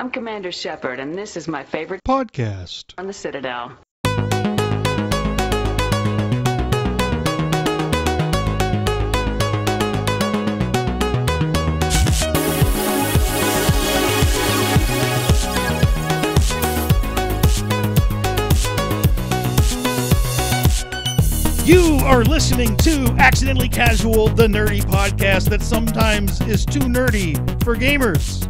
I'm Commander Shepard, and this is my favorite podcast on the Citadel. You are listening to Accidentally Casual, the nerdy podcast that sometimes is too nerdy for gamers.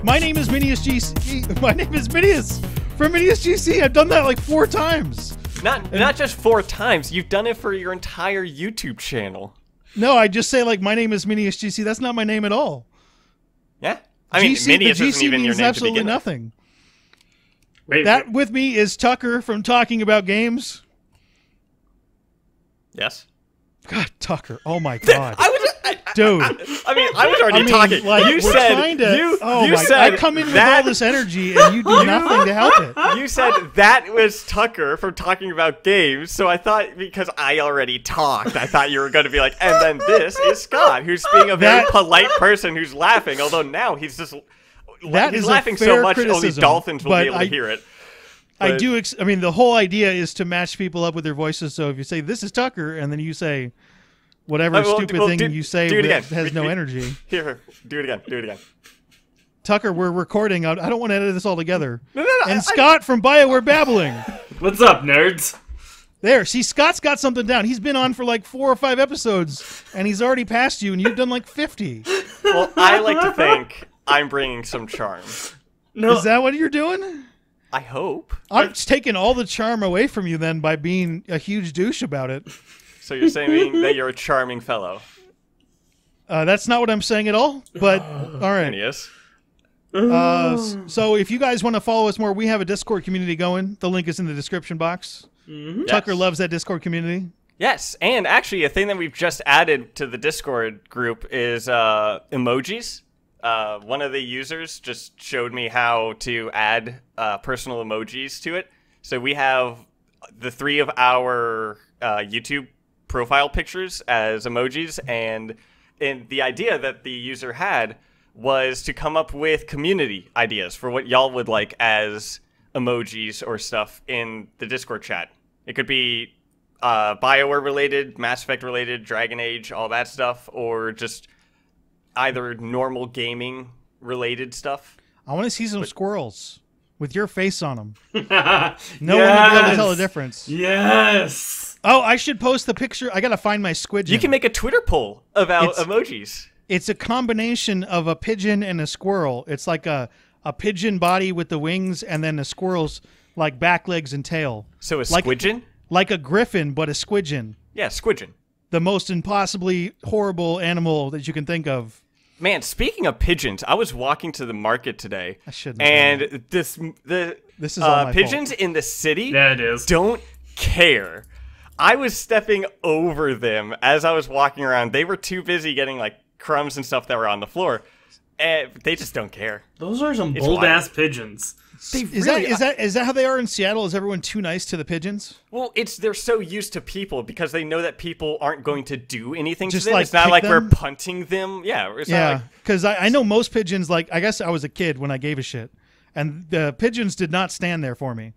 My name is Minius GC. My name is Minius from Minius GC. I've done that like 4 times. Not just 4 times. You've done it for your entire YouTube channel. No, I just say like my name is Minius GC. That's not my name at all. Yeah, I mean GC, Minius the GC isn't even your means name absolutely to begin nothing. Wait, that with me is Tucker from Talking About Games. Yes. God, Tucker. Oh my God. Dude. I was already talking. Like, You we're said trying to, you said I come in with all this energy and you do nothing to help it. You said that was Tucker from Talking About Games, so I thought because I already talked, I thought you were going to be like, and then this is Scott, who's being a very polite person who's laughing, although now he's just he's laughing so much only dolphins will be able to hear it. I do. I mean, the whole idea is to match people up with their voices. So if you say this is Tucker, and then you say whatever stupid thing you say that has no energy. Here, do it again. Do it again. Tucker, we're recording. I don't want to edit this all together. No, and Scott from BioWare Babbling. What's up, nerds? There, see, Scott's got something down. He's been on for like 4 or 5 episodes, and he's already passed you, and you've done like 50. Well, I like to think I'm bringing some charm. No, is that what you're doing? I hope. I'm just taking all the charm away from you then by being a huge douche about it. So you're saying that you're a charming fellow? That's not what I'm saying at all, but all right. Yes. So if you guys want to follow us more, we have a Discord community going. The link is in the description box. Mm-hmm. Tucker loves that Discord community. Yes, and actually a thing that we've just added to the Discord group is emojis. One of the users just showed me how to add personal emojis to it. So we have the 3 of our YouTube profile pictures as emojis, and the idea that the user had was to come up with community ideas for what y'all would like as emojis or stuff in the Discord chat. It could be BioWare related, Mass Effect related, Dragon Age, all that stuff, or just either normal gaming related stuff. I want to see some squirrels with your face on them. No one will be able to tell the difference. Yes. Oh, I should post the picture. I got to find my squidgen. You can make a Twitter poll about emojis. It's a combination of a pigeon and a squirrel. It's like a pigeon body with the wings and then a squirrel's like back legs and tail. So a squidgen? Like a griffin, but a squidgen. Yeah, squidgen. The most impossibly horrible animal that you can think of. Man, speaking of pigeons, I was walking to the market today. I shouldn't. And this is all my pigeons fault. In the city it is. Don't care. I was stepping over them as I was walking around. They were too busy getting like crumbs and stuff that were on the floor. And they just don't care. Those are some bold-ass pigeons. Is that how they are in Seattle? Is everyone too nice to the pigeons? Well, they're so used to people because they know that people aren't going to do anything Just to them. like it's not like them? we're punting them. Yeah, because I know most pigeons, like, I guess I was a kid when I gave a shit, and the pigeons did not stand there for me.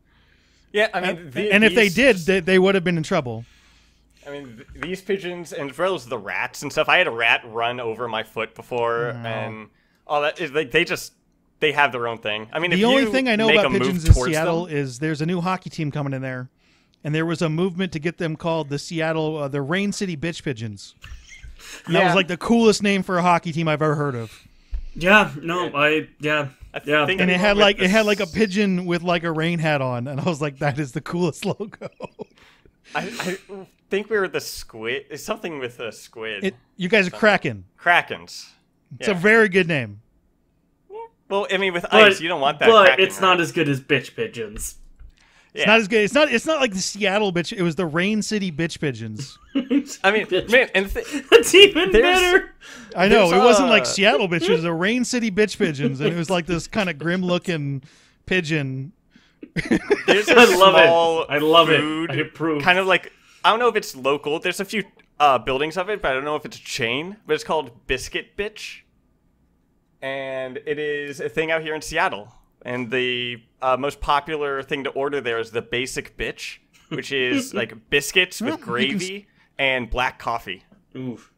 Yeah, I mean... And if they did, they would have been in trouble. I mean, these pigeons, and as well as the rats and stuff, I had a rat run over my foot before, and all that. They have their own thing. I mean, the only thing I know about pigeons in Seattle is there's a new hockey team coming in there, and there was a movement to get them called the Rain City Bitch Pigeons. And that was like the coolest name for a hockey team I've ever heard of. Yeah, no, yeah. And it had like a pigeon with like a rain hat on, and I was like, that is the coolest logo. I think we were the squid. It's something with a squid. You guys are Kraken. Krakens. It's a very good name. Well, I mean, with ice, you don't want that. But cracking, it's not as good as bitch pigeons. It's not as good. It's not like the Seattle bitch. It was the Rain City Bitch Pigeons. I mean, man, and that's even better. I know it wasn't like Seattle bitch. It was a Rain City Bitch Pigeons, and it was like this kind of grim looking pigeon. There's a I love food, it. I approve. Kind of like, I don't know if it's local. There's a few buildings of it, but I don't know if it's a chain. But it's called Biscuit Bitch. And it is a thing out here in Seattle. And the most popular thing to order there is the basic bitch, which is like biscuits with gravy and black coffee. Oof.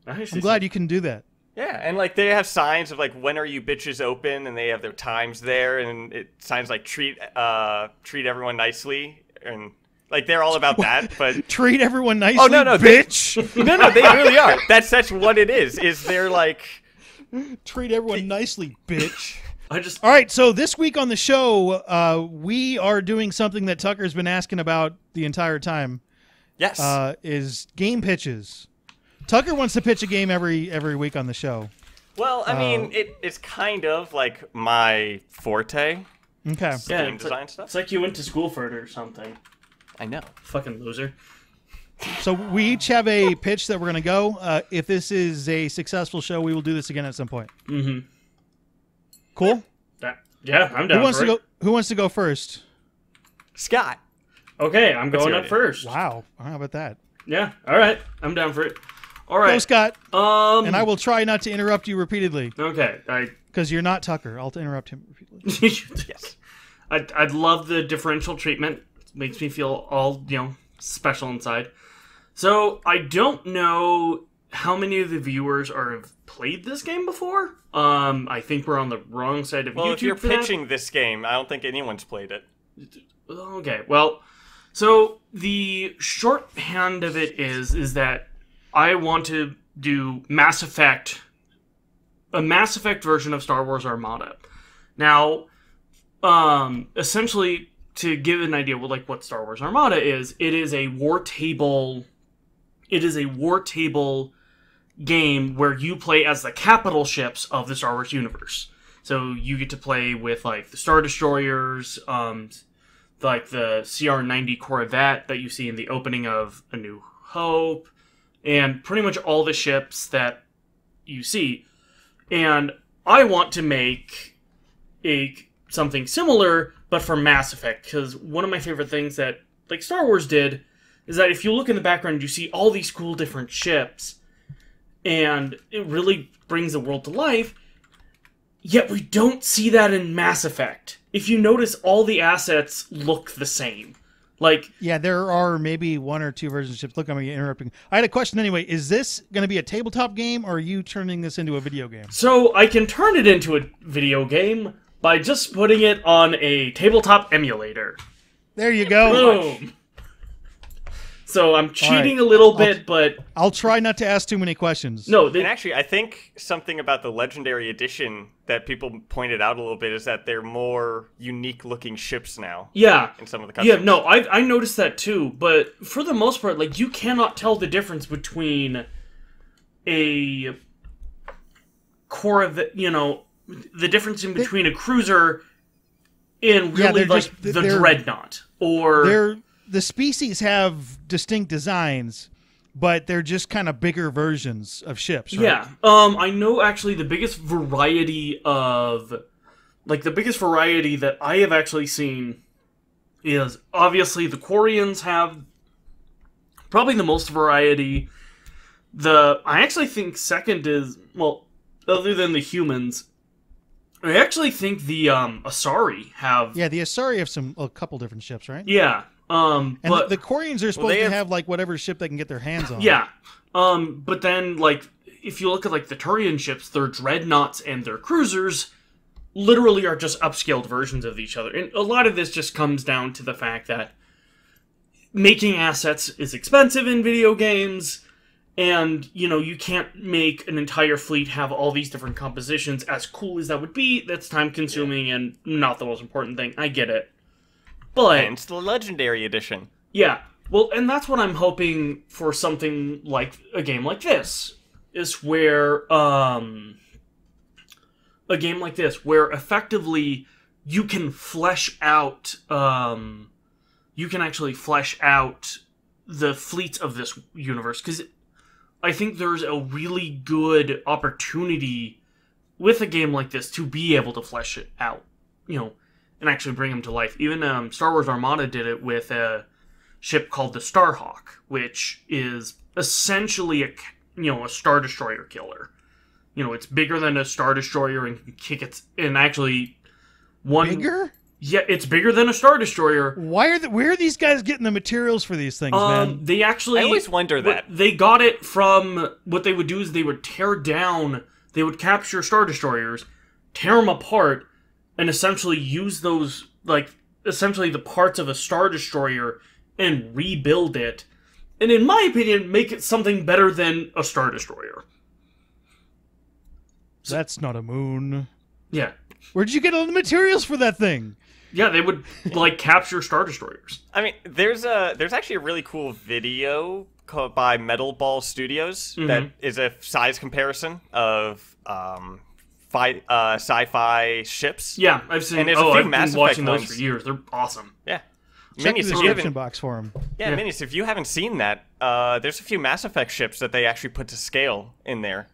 I'm glad you can do that. Yeah, and like they have signs of like when are you bitches open, and they have their times there, and it signs like treat everyone nicely, and like they're all about that. But treat everyone nicely. Oh no, bitch. No, they really are. That's what it is. Is they're like treat everyone nicely, bitch. All right, so this week on the show, we are doing something that Tucker's been asking about the entire time. Yes. Is game pitches. Tucker wants to pitch a game every week on the show. Well, I mean, it's kind of like my forte. Okay. Game design stuff. It's like you went to school for it or something. I know. Fucking loser. So we each have a pitch that we're going to go. If this is a successful show, we will do this again at some point. Mm-hmm. Cool? Yeah, I'm down for it. Who wants to go first? Scott. Okay, I'm going up first. Wow. How about that? Yeah, all right. I'm down for it. All right. Go, Scott. And I will try not to interrupt you repeatedly. Okay. Because you're not Tucker. I'll interrupt him repeatedly. Yes. I'd love the differential treatment. It makes me feel all, special inside. So, I don't know how many of the viewers have played this game before. I think we're on the wrong side of YouTube. Well, if you're pitching this game, I don't think anyone's played it. Okay, well, so the shorthand of it is that I want to do Mass Effect, a Mass Effect version of Star Wars Armada. Now, essentially, to give an idea of what Star Wars Armada is, it is a war table. It is a war table game where you play as the capital ships of the Star Wars universe. So you get to play with the Star Destroyers, like the CR-90 Corvette that you see in the opening of A New Hope, and pretty much all the ships that you see. And I want to make something similar, but for Mass Effect, because one of my favorite things that Star Wars did is that if you look in the background, you see all these cool different ships, and it really brings the world to life. Yet we don't see that in Mass Effect. If you notice, all the assets look the same. Yeah, there are maybe one or two versions of ships. Look, I'm interrupting. I had a question anyway. Is this going to be a tabletop game, or are you turning this into a video game? So I can turn it into a video game by just putting it on a tabletop emulator. There you go. Boom. So I'm cheating a little bit, but I'll try not to ask too many questions. No, and actually, I think something about the Legendary Edition that people pointed out a little bit is that they're more unique-looking ships now. Yeah, in some of the customs. Yeah, no, I noticed that too. But for the most part, you cannot tell the difference between a Corvette, the difference in between a cruiser and really the Dreadnought or. The species have distinct designs, but they're just kind of bigger versions of ships, right? Yeah. I know actually the biggest variety that I have actually seen is obviously the Quarians have probably the most variety. I actually think second is, other than the humans, I actually think the Asari have... Yeah, the Asari have a couple different ships, right? Yeah. But the Quarians are supposed to have whatever ship they can get their hands on. Yeah. But then if you look at the Turian ships, their dreadnoughts and their cruisers literally are just upscaled versions of each other. And a lot of this just comes down to the fact that making assets is expensive in video games, and you can't make an entire fleet have all these different compositions. As cool as that would be, that's time consuming and not the most important thing. I get it. But and it's the Legendary Edition. Yeah. Well, and that's what I'm hoping for something like a game like this. Is where, a game like this, where effectively you can flesh out, you can actually flesh out the fleets of this universe. Because I think there's a really good opportunity with a game like this to be able to flesh it out, and actually bring them to life. Even Star Wars Armada did it with a ship called the Starhawk, which is essentially a Star Destroyer killer. It's bigger than a Star Destroyer and can kick its... And actually, Bigger? Yeah, it's bigger than a Star Destroyer. Where are these guys getting the materials for these things, man? They actually... I always wonder that. They got it from... What they would do is they would tear down... They would capture Star Destroyers, tear them apart, and essentially use those, like, essentially the parts of a Star Destroyer and rebuild it. And in my opinion, make it something better than a Star Destroyer. That's not a moon. Yeah. Where'd you get all the materials for that thing? Yeah, they would, like, capture Star Destroyers. I mean, there's actually a really cool video by Metal Ball Studios that is a size comparison of sci-fi ships. Yeah, I've seen. And there's a few I've Mass been watching Effect those ones. for years. They're awesome. Yeah. Check the Minius, if you description haven't, box for them. yeah, Minius, if you haven't seen that, there's a few Mass Effect ships that they actually put to scale in there.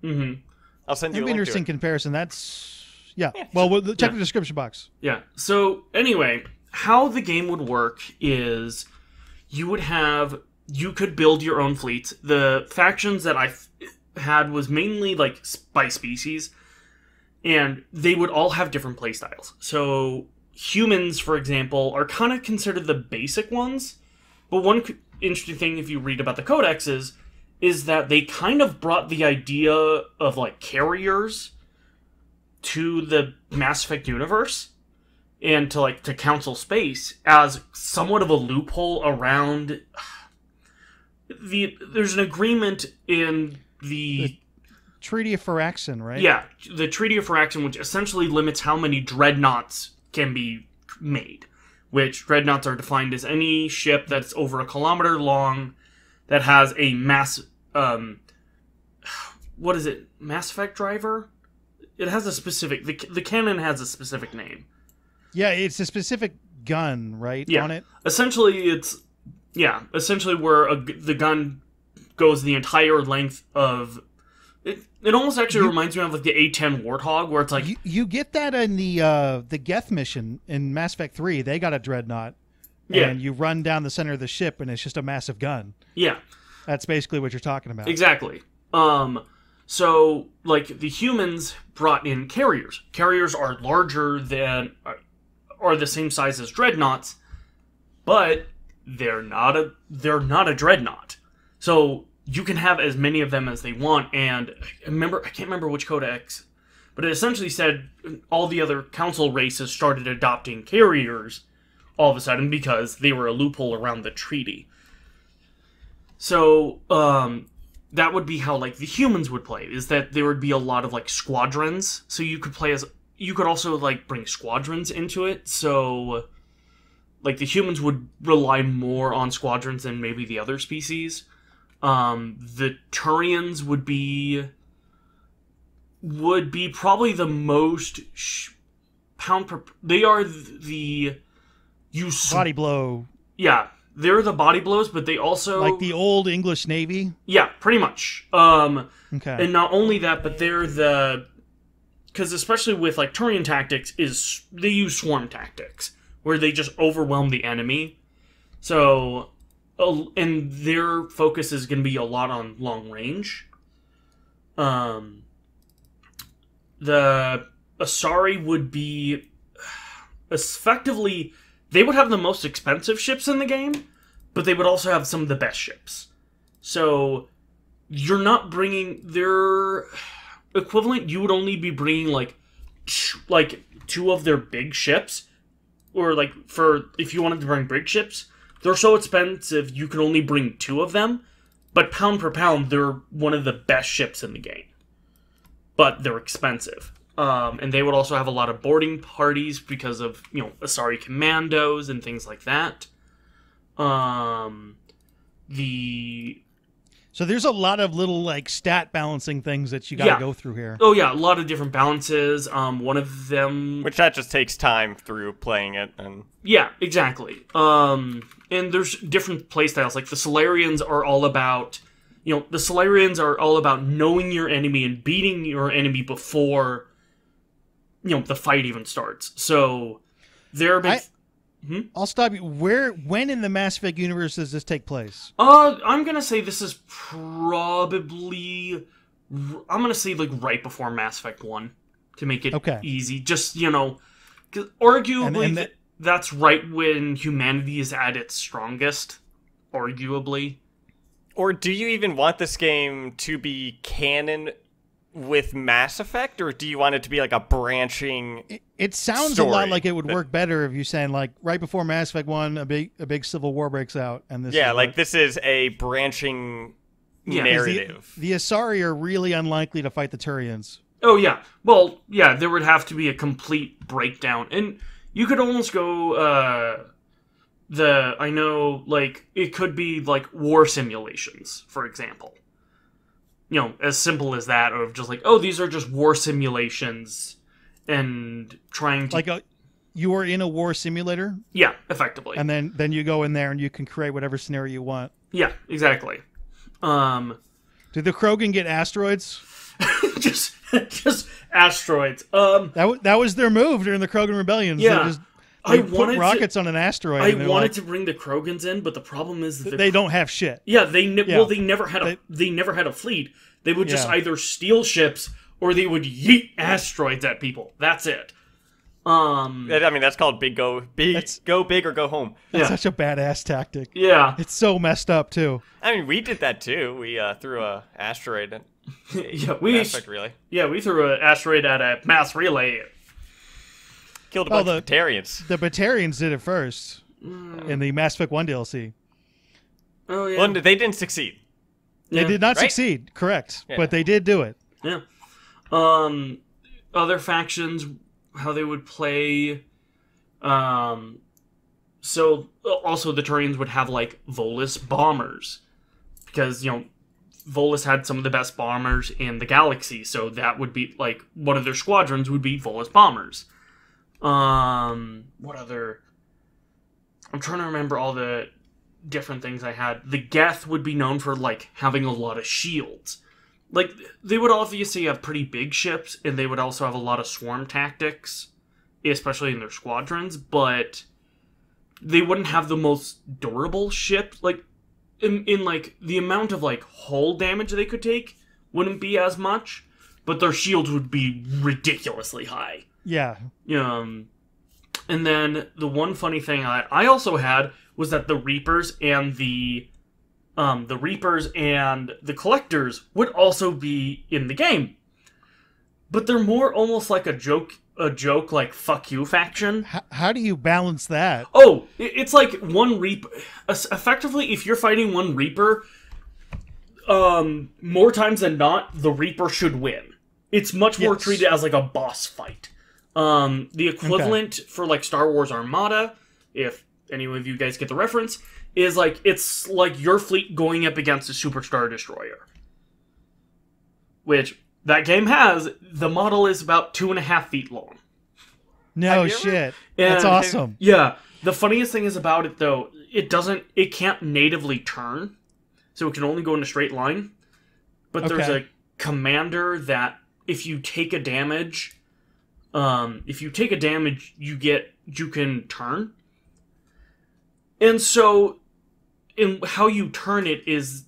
Mm-hmm. I'll send you That'd a be link interesting to it. comparison. That's... Yeah. Well, check the description box. Yeah. So, anyway, how the game would work is you could build your own fleets. The factions that I had was mainly, like, by species, and they would all have different playstyles. So, humans, for example, are kind of considered the basic ones, but one interesting thing, if you read about the codexes, is that they kind of brought the idea of, like, carriers to the Mass Effect universe and to Council Space as somewhat of a loophole around there's an agreement in the Treaty of Firaxan, right? Yeah, the Treaty of Firaxan, which essentially limits how many dreadnoughts can be made, which dreadnoughts are defined as any ship that's over 1 kilometer long that has a Mass Effect driver? It has a specific... The cannon has a specific name. Yeah, it's a specific gun, right, Yeah. on it? Essentially, it's... Yeah, essentially where the gun goes the entire length of... It almost actually reminds me of, like, the A-10 Warthog, where it's like... You get that in the Geth mission in Mass Effect 3. They got a dreadnought. Yeah. And you run down the center of the ship, and it's just a massive gun. Yeah. That's basically what you're talking about. Exactly. So, like, the humans brought in carriers. Carriers are larger than... are the same size as dreadnoughts, but they're not a dreadnought. So you can have as many of them as they want, and I can't remember which codex, but it essentially said all the other council races started adopting carriers all of a sudden because they were a loophole around the treaty. So, that would be how, like, the humans would play, is that there would be a lot of, like, squadrons, so you could also, like, bring squadrons into it, so, like, the humans would rely more on squadrons than maybe the other species. The Turians would be probably the most they are the Body blow. Yeah, they're the body blows, but they also... Like the old English Navy? Yeah, pretty much. Okay. And not only that, but they're the... Because especially with, like, Turian tactics, they use swarm tactics, where they just overwhelm the enemy. So... and their focus is going to be a lot on long range. The Asari would be... effectively... They would have the most expensive ships in the game, but they would also have some of the best ships. So, you're not bringing their equivalent. You would only be bringing, like 2 of their big ships. Or, like, if you wanted to bring big ships, they're so expensive you can only bring 2 of them. But pound for pound, they're one of the best ships in the game. But they're expensive. And they would also have a lot of boarding parties because of, Asari commandos and things like that. So there's a lot of little, like, stat balancing things that you gotta go through here. Oh, yeah, a lot of different balances. One of them... Which that just takes time through playing it. And Yeah, exactly. And there's different playstyles. Like, the Solarians are all about... knowing your enemy and beating your enemy before... the fight even starts. So, I'll stop you. When in the Mass Effect universe does this take place? I'm gonna say this is probably... I'm gonna say, like, right before Mass Effect 1, to make it easy. Just, 'Cause arguably, And that's right when humanity is at its strongest. Arguably. Or do you even want this game to be canon with Mass Effect, or do you want it to be like a branching It sounds story a lot like it would work better if you saying like right before Mass Effect 1 a big civil war breaks out and this Yeah, is like this is a branching narrative. The Asari are really unlikely to fight the Turians. Oh, yeah. Well, yeah, there would have to be a complete breakdown. And you could almost go, I know, like, it could be, like, war simulations, for example. You know, as simple as that, or just like, oh, these are just war simulations, and trying to... Like, you are in a war simulator? Yeah, effectively. And then you go in there and you can create whatever scenario you want. Yeah, exactly. Did the Krogan get asteroids? just asteroids. That was their move during the Krogan rebellions. Yeah. They put rockets on an asteroid. I wanted to bring the Krogans in, but the problem is that they don't have shit. Yeah, they never had a fleet. They would just either steal ships or they would yeet asteroids at people. That's it. I mean, that's called go big or go home. That's such a badass tactic. Yeah, it's so messed up too. I mean, we did that too. We threw a asteroid. At relay. Yeah, we threw an asteroid at a mass relay. Killed a bunch of Batarians. The Batarians did it first in the Mass Effect 1 DLC. Oh, yeah. Well, they didn't succeed. They did not succeed, correct. Yeah. But they did do it. Yeah. Other factions, how they would play... So, also the Turians would have, like, Volus bombers. Because, you know, Volus had some of the best bombers in the galaxy, so that would be, like, one of their squadrons would be Volus bombers. What other... I'm trying to remember all the different things I had. The Geth would be known for, like, having a lot of shields. Like, they would obviously have pretty big ships, and they would also have a lot of swarm tactics, especially in their squadrons, but they wouldn't have the most durable ship. Like, in like, the amount of, like, hull damage they could take wouldn't be as much, but their shields would be ridiculously high. Yeah. And then the one funny thing I also had was that the Reapers and the Collectors would also be in the game, but they're more almost like a joke like fuck you faction. How do you balance that? Oh, it's like one Reaper. Effectively, if you're fighting one Reaper, more times than not, the Reaper should win. It's much more treated as like a boss fight. The equivalent for like Star Wars Armada, if any of you guys get the reference, is like it's like your fleet going up against a Superstar Destroyer. Which that game has. The model is about 2.5 feet long. No shit. That's awesome. Yeah. The funniest thing is about it though, it can't natively turn. So it can only go in a straight line. But there's a commander that if you take a damage, you can turn. And so, how you turn it is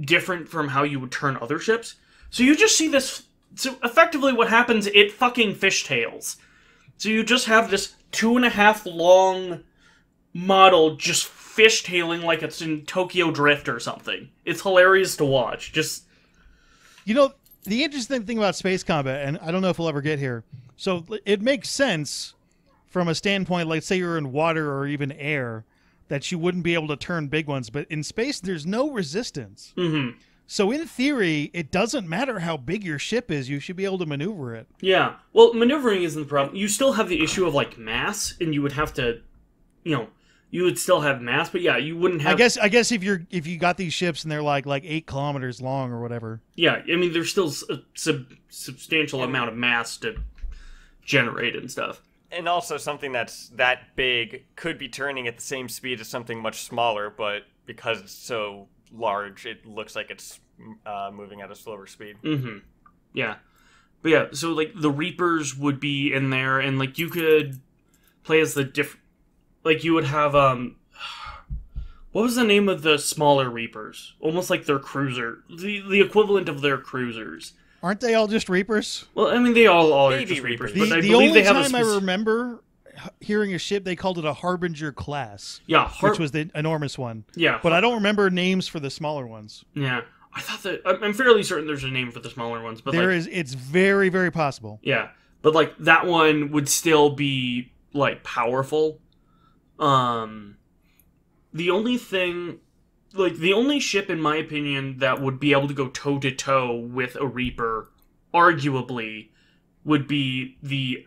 different from how you would turn other ships. So you just see this. So effectively, what happens? It fucking fishtails. So you just have this 2.5 long model just fishtailing like it's in Tokyo Drift or something. It's hilarious to watch. Just, you know, the interesting thing about space combat, and I don't know if we'll ever get here. So it makes sense from a standpoint, like say you're in water or even air, that you wouldn't be able to turn big ones. But in space, there's no resistance. Mm-hmm. So in theory, it doesn't matter how big your ship is. You should be able to maneuver it. Yeah. Well, maneuvering isn't the problem. You still have the issue of, like, mass, and you would have to, you know, you would still have mass, but yeah, you wouldn't have... I guess if you got these ships and they're like 8 kilometers long or whatever. Yeah, I mean, there's still a substantial amount of mass to generate and stuff. And also something that's that big could be turning at the same speed as something much smaller, but because it's so large, it looks like it's moving at a slower speed. Mm-hmm. Yeah. But yeah, so, like, the Reapers would be in there, and, like, you could play as the different... Like, you would have, what was the name of the smaller Reapers? Almost like their cruiser. The equivalent of their cruisers. Aren't they all just Reapers? Well, I mean, they all are Baby just Reapers, Reapers. but I The believe only they have a time I remember hearing a ship, they called it a Harbinger class. Yeah, which was the enormous one. Yeah. But I don't remember names for the smaller ones. Yeah. I thought that... I'm fairly certain there's a name for the smaller ones, but It's very, very possible. Yeah. But, like, that one would still be, like, powerful. The only thing... Like, the only ship, in my opinion, that would be able to go toe-to-toe with a Reaper, arguably, would be the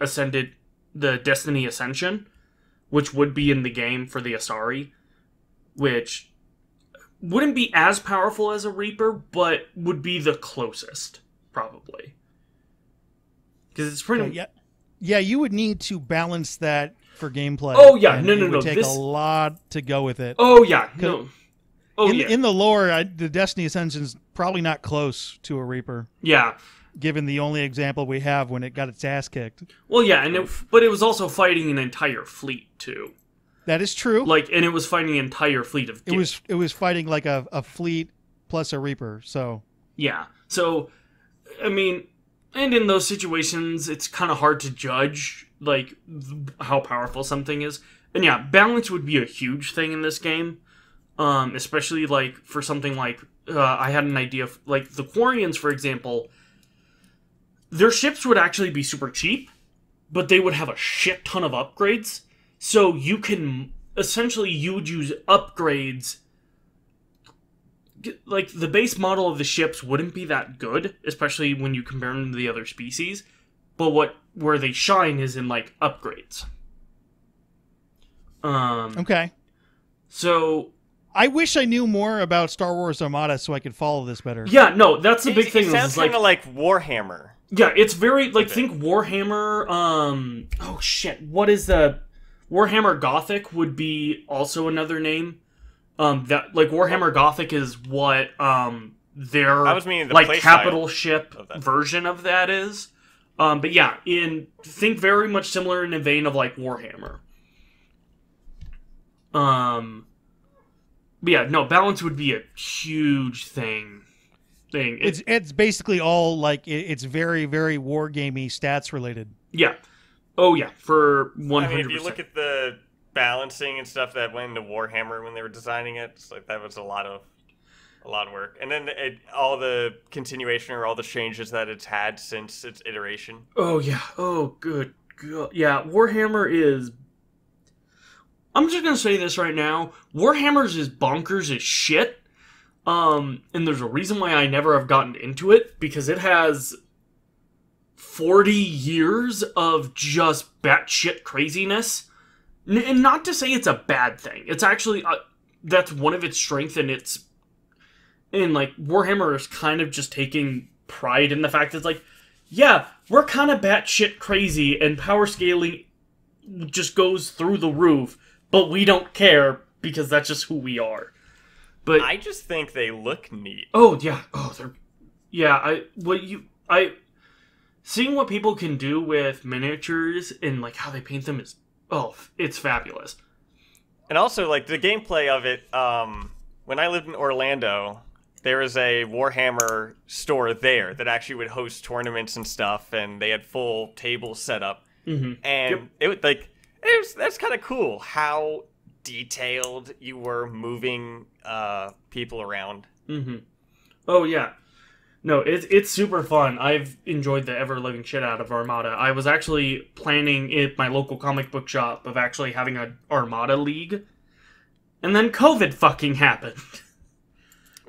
Destiny Ascension, which would be in the game for the Asari, which wouldn't be as powerful as a Reaper, but would be the closest, probably. Because it's pretty... Yeah, you would need to balance that for gameplay. Oh, yeah, no. It would take a lot to go with it. Oh, yeah, no. Oh, in the lore, the Destiny Ascension's probably not close to a Reaper. Yeah. Given the only example we have when it got its ass kicked. Well, yeah, but it was also fighting an entire fleet, too. That is true. And it was fighting an entire fleet of... It was fighting like a fleet plus a Reaper, so... Yeah, so, I mean, and in those situations, it's kind of hard to judge, like, how powerful something is. And yeah, balance would be a huge thing in this game. Especially, like, for something like, I had an idea of, like, the Quarians, for example, their ships would actually be super cheap, but they would have a shit ton of upgrades, so you can, essentially, you would use upgrades, like, the base model of the ships wouldn't be that good, especially when you compare them to the other species, but where they shine is in, like, upgrades. Okay. So... I wish I knew more about Star Wars Armada so I could follow this better. Yeah, no, that's the big thing. It sounds kind of like Warhammer. Yeah, it's very, like, think Warhammer, oh shit, what is the... Warhammer Gothic would be also another name. That, like, Warhammer Gothic is what, their, like, capital ship version of that is. But yeah, think very much similar in a vein of, like, Warhammer. But yeah, no, balance would be a huge thing. It's basically all like it's very, very wargamey stats related. Yeah. Oh yeah, for 100%. I mean, if you look at the balancing and stuff that went into Warhammer when they were designing it, it's like that was a lot of work. And then all the continuation or all the changes that it's had since its iteration. Oh yeah. Oh good. Yeah, Warhammer is... I'm just gonna say this right now. Warhammer's is bonkers as shit. And there's a reason why I never have gotten into it, because it has 40 years of just batshit craziness. And not to say it's a bad thing. It's actually, that's one of its strengths, and like, Warhammer is kind of just taking pride in the fact that it's like, yeah, we're kind of batshit crazy, and power scaling just goes through the roof. But we don't care, because that's just who we are. But I just think they look neat. Oh, yeah. Oh, they're... Yeah, seeing what people can do with miniatures and, like, how they paint them is... Oh, it's fabulous. And also, like, the gameplay of it, when I lived in Orlando, there was a Warhammer store there that actually would host tournaments and stuff, and they had full tables set up. Mm-hmm. And it would, like... That's kind of cool how detailed you were moving people around. Mm-hmm. Oh, yeah. No, it's super fun. I've enjoyed the ever-living shit out of Armada. I was actually planning at my local comic book shop of actually having an Armada League. And then COVID fucking happened.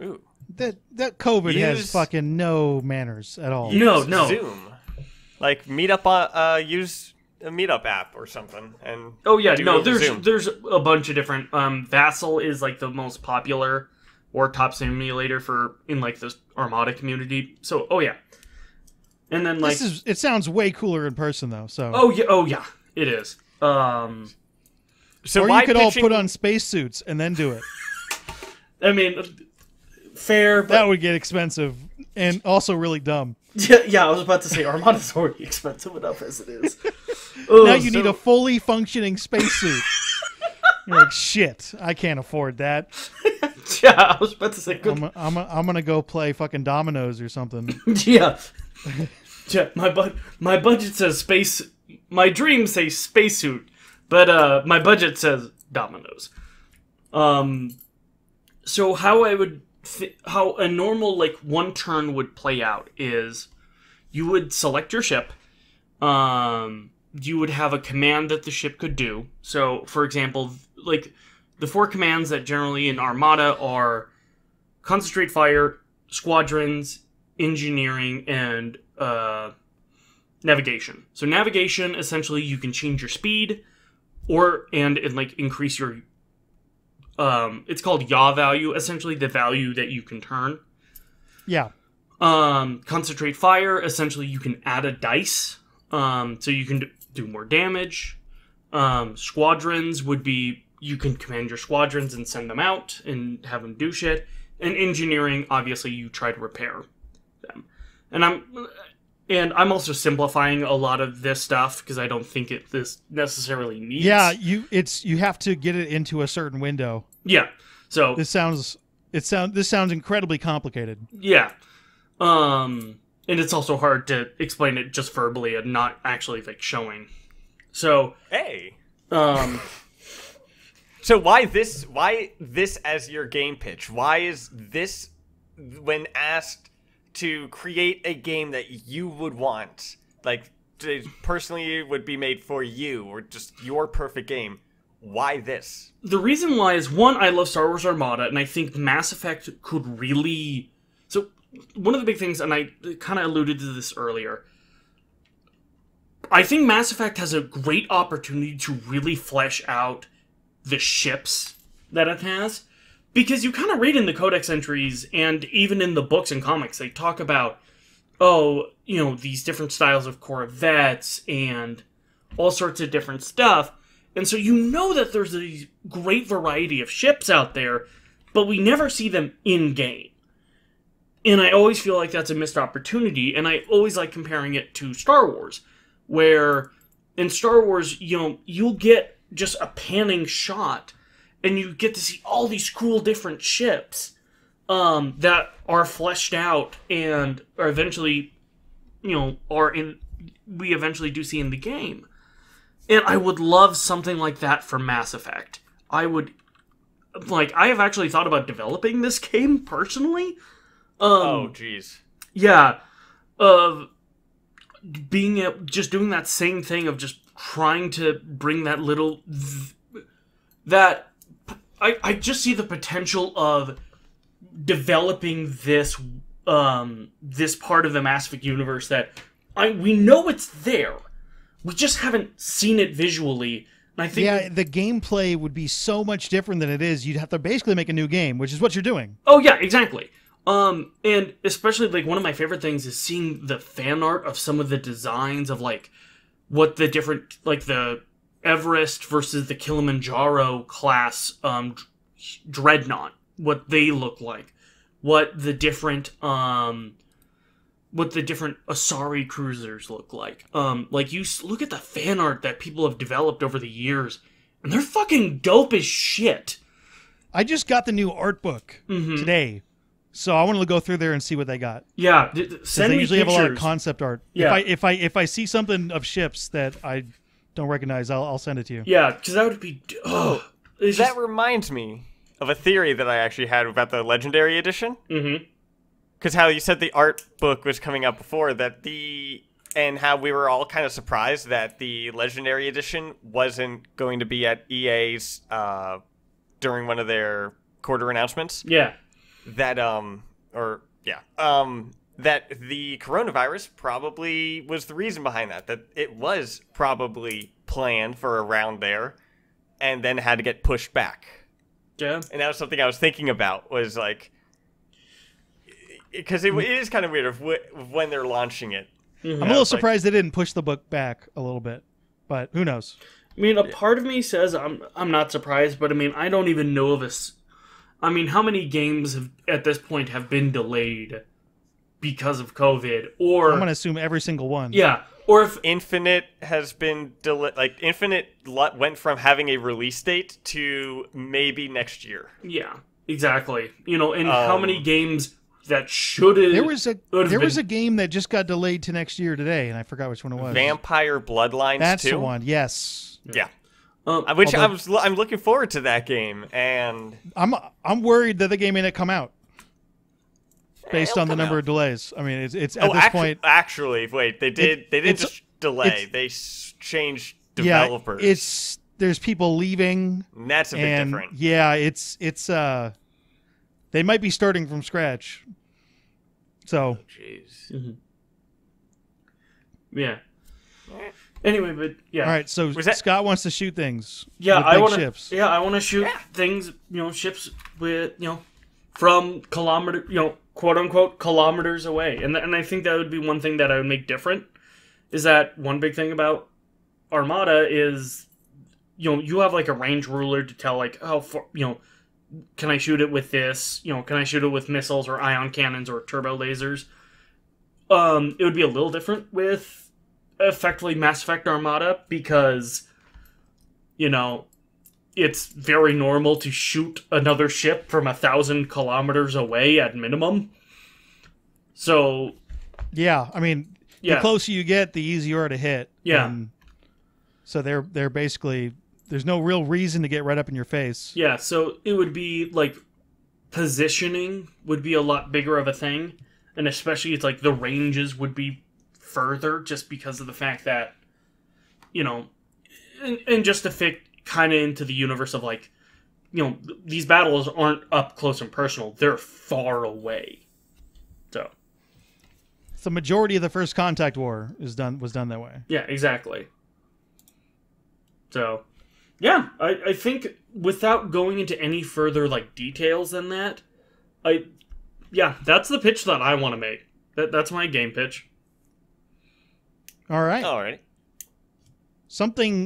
Ooh. That COVID has fucking no manners at all. No. Zoom. Like, use... a meetup app or something, and there's a bunch of different. Vassal is like the most popular or top simulator in like the Armada community. So and then like it sounds way cooler in person though. So oh yeah, it is. So or you could all put on spacesuits and then do it. I mean, fair, but that would get expensive and also really dumb. Yeah, I was about to say Armada's already expensive enough as it is. Now you need a fully functioning spacesuit. You're like, shit, I can't afford that. Yeah, I was about to say. I'm gonna go play fucking dominoes or something. Yeah, Yeah, my budget says space. My dreams say spacesuit, but my budget says Domino's. So how I would how a normal like one turn would play out is you would select your ship. You would have a command that the ship could do. So, for example, like the 4 commands that generally in Armada are concentrate fire, squadrons, engineering, and navigation. So navigation, essentially, you can change your speed and like increase your it's called yaw value, essentially the value that you can turn. Yeah. Concentrate fire, essentially you can add a dice, so you can do more damage. Squadrons would be, you can command your squadrons and send them out and have them do shit. And engineering, obviously, you try to repair them. And I'm also simplifying a lot of this stuff because I don't think this necessarily needs. Yeah, you have to get it into a certain window. Yeah. So this sounds incredibly complicated. Yeah. And it's also hard to explain it just verbally and not actually like showing. So hey. So why this as your game pitch? Why is this, when asked to create a game that you would want, like personally would be made for you, or just your perfect game, why this? The reason why is, one, I love Star Wars Armada, and I think Mass Effect could really... So, one of the big things, and I kind of alluded to this earlier, I think Mass Effect has a great opportunity to really flesh out the ships that it has. Because you kind of read in the codex entries, and even in the books and comics, they talk about, these different styles of Corvettes, and all sorts of different stuff. And so you know that there's a great variety of ships out there, but we never see them in-game. And I always feel like that's a missed opportunity, and I always like comparing it to Star Wars, where in Star Wars, you'll get just a panning shot, and you get to see all these cool different ships that are fleshed out and are eventually, we eventually do see in the game. And I would love something like that for Mass Effect. I have actually thought about developing this game personally. Oh, jeez. Yeah. Just doing that same thing of just trying to bring that little... I just see the potential of developing this part of the Mass Effect universe that we know it's there. We just haven't seen it visually. And I think the gameplay would be so much different than it is. You'd have to basically make a new game, which is what you're doing. Oh yeah, exactly. And especially like one of my favorite things is seeing the fan art of some of the designs of like what the different, like the Everest versus the Kilimanjaro class dreadnought, what they look like, what the different Asari cruisers look like. Like you look at the fan art that people have developed over the years, and they're fucking dope as shit. I just got the new art book today, so I want to go through there and see what they got. Yeah, send me usually pictures. have a lot of concept art. Yeah. If I see something of ships that I don't recognize, I'll send it to you. Yeah, because that would be. That reminds me of a theory that I actually had about the Legendary Edition. Mm-hmm. Because how you said the art book was coming out before, and how we were all kind of surprised that the Legendary Edition wasn't going to be at EA's during one of their quarter announcements. Yeah. That the coronavirus probably was the reason behind that. That it was probably planned for around there, and then had to get pushed back. Yeah. And that was something I was thinking about, was like, because it is kind of weird of when they're launching it. I'm a little surprised they didn't push the book back a little bit, but who knows? I mean, a part of me says I'm not surprised, but I mean, I don't even know of how many games at this point have been delayed because of COVID? Or I'm going to assume every single one. Yeah. Or if Infinite has been delayed, like Infinite went from having a release date to maybe next year. Yeah, exactly. And how many games that should have. There was a game that just got delayed to next year today, and I forgot which one it was. Vampire Bloodlines. That's 2? the one. Yes. Yeah. I'm looking forward to that game, and I'm worried that the game may not come out based on the number of delays. I mean, it's at this point. Actually, wait, they didn't just delay. They changed developers. Yeah, there's people leaving. And that's a bit different. Yeah, it's they might be starting from scratch. So. Jeez. Mm-hmm. Yeah. Anyway, but yeah. All right, so Scott wants to shoot things. Yeah, I want ships. Yeah, I want to shoot things. Ships with from quote unquote kilometers away, and I think that would be one thing that I would make different. Is that one big thing about Armada is, you have like a range ruler to tell like how far, can I shoot it with this? Can I shoot it with missiles or ion cannons or turbo lasers? It would be a little different with effectively Mass Effect Armada because, it's very normal to shoot another ship from 1,000 kilometers away at minimum. So, yeah, I mean, the closer you get, the easier you are to hit. Yeah. So they're basically, there's no real reason to get right up in your face. Yeah, so it would be like positioning would be a lot bigger of a thing, and especially it's like the ranges would be further just because of the fact that, and just to fit kind of into the universe of like, these battles aren't up close and personal, they're far away. So the majority of the First Contact War was done that way. Yeah, exactly. So, yeah, I think without going into any further like details than that, that's the pitch that I want to make. That's my game pitch. All right. Alrighty.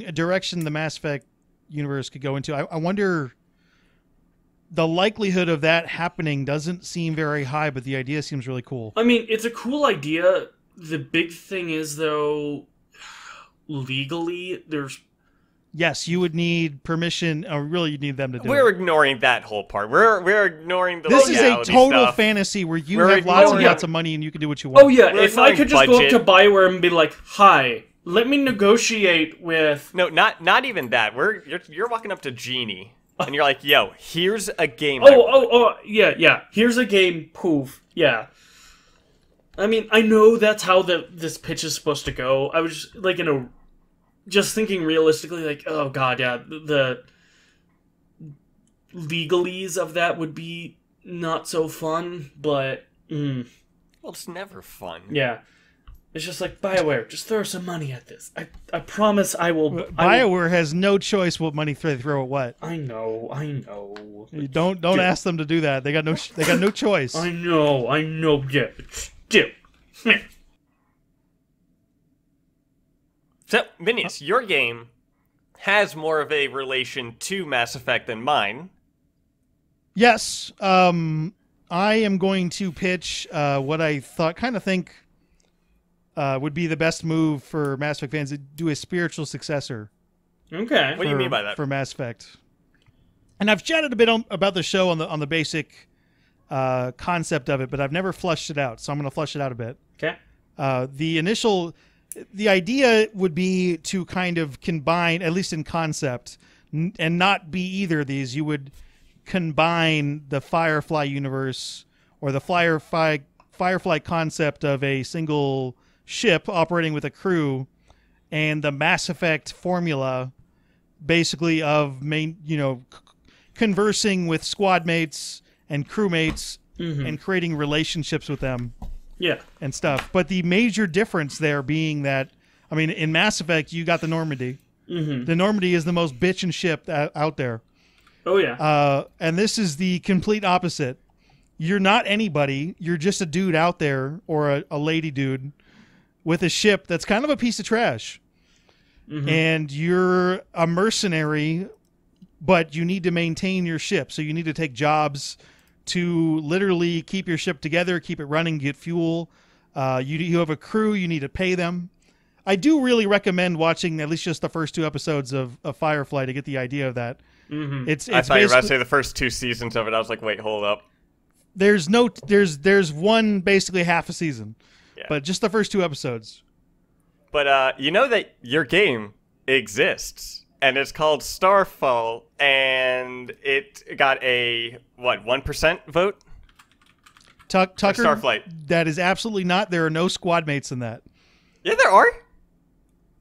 A direction the Mass Effect universe could go into. I wonder, the likelihood of that happening doesn't seem very high, but the idea seems really cool. I mean, it's a cool idea. The big thing is, though, legally, Yes, you would need permission, or really you'd need them to do We're it. ignoring that whole part. We're ignoring the This is a total stuff. fantasy where you have lots and lots of money and you can do what you want. Oh, yeah, if I could just budget. go up to BioWare and be like, hi, let me negotiate with... No, not even that. You're walking up to Genie, and you're like, yo, here's a game. Yeah. Here's a game, poof, yeah. I mean, I know that's how this pitch is supposed to go. I was just, like, just thinking realistically, like, oh god, yeah, the legalese of that would be not so fun, but... Well, it's never fun. Yeah. It's just like, BioWare, just throw some money at this. I promise I will... BioWare has no choice what money they throw at what. I know. You don't ask them to do that. They got no choice. I know, yeah. Still. So, Minius, your game has more of a relation to Mass Effect than mine. Yes. I am going to pitch what I think would be the best move for Mass Effect fans, to do a spiritual successor. Okay. What do you mean by that? For Mass Effect. And I've chatted a bit about the show on the basic concept of it, but I've never fleshed it out, so I'm going to flesh it out a bit. Okay. The idea would be to kind of combine, at least in concept, and not be either of these. You would combine the Firefly universe or the Firefly concept of a single ship operating with a crew, and the Mass Effect formula, basically of conversing with squad mates and crewmates and creating relationships with them. Yeah. And stuff. But the major difference there being that, I mean, in Mass Effect, you got the Normandy. Mm-hmm. The Normandy is the most bitchin' ship out there. Oh, yeah. And this is the complete opposite. You're not anybody. You're just a dude out there, or a lady dude, with a ship that's kind of a piece of trash. Mm-hmm. And you're a mercenary, but you need to maintain your ship. So you need to take jobs to literally keep your ship together, keep it running, get fuel. You have a crew, you need to pay them. I do really recommend watching at least just the first 2 episodes of Firefly to get the idea of that. Mm-hmm. It's I thought you were about to say the first 2 seasons of it. I was like, wait, hold up. there's one basically half a season, but just the first 2 episodes. But you know that your game exists, and it's called Starfall, and it got a 1% vote? Tucker, Starflight. That is absolutely not. There are no squad mates in that. Yeah, there are.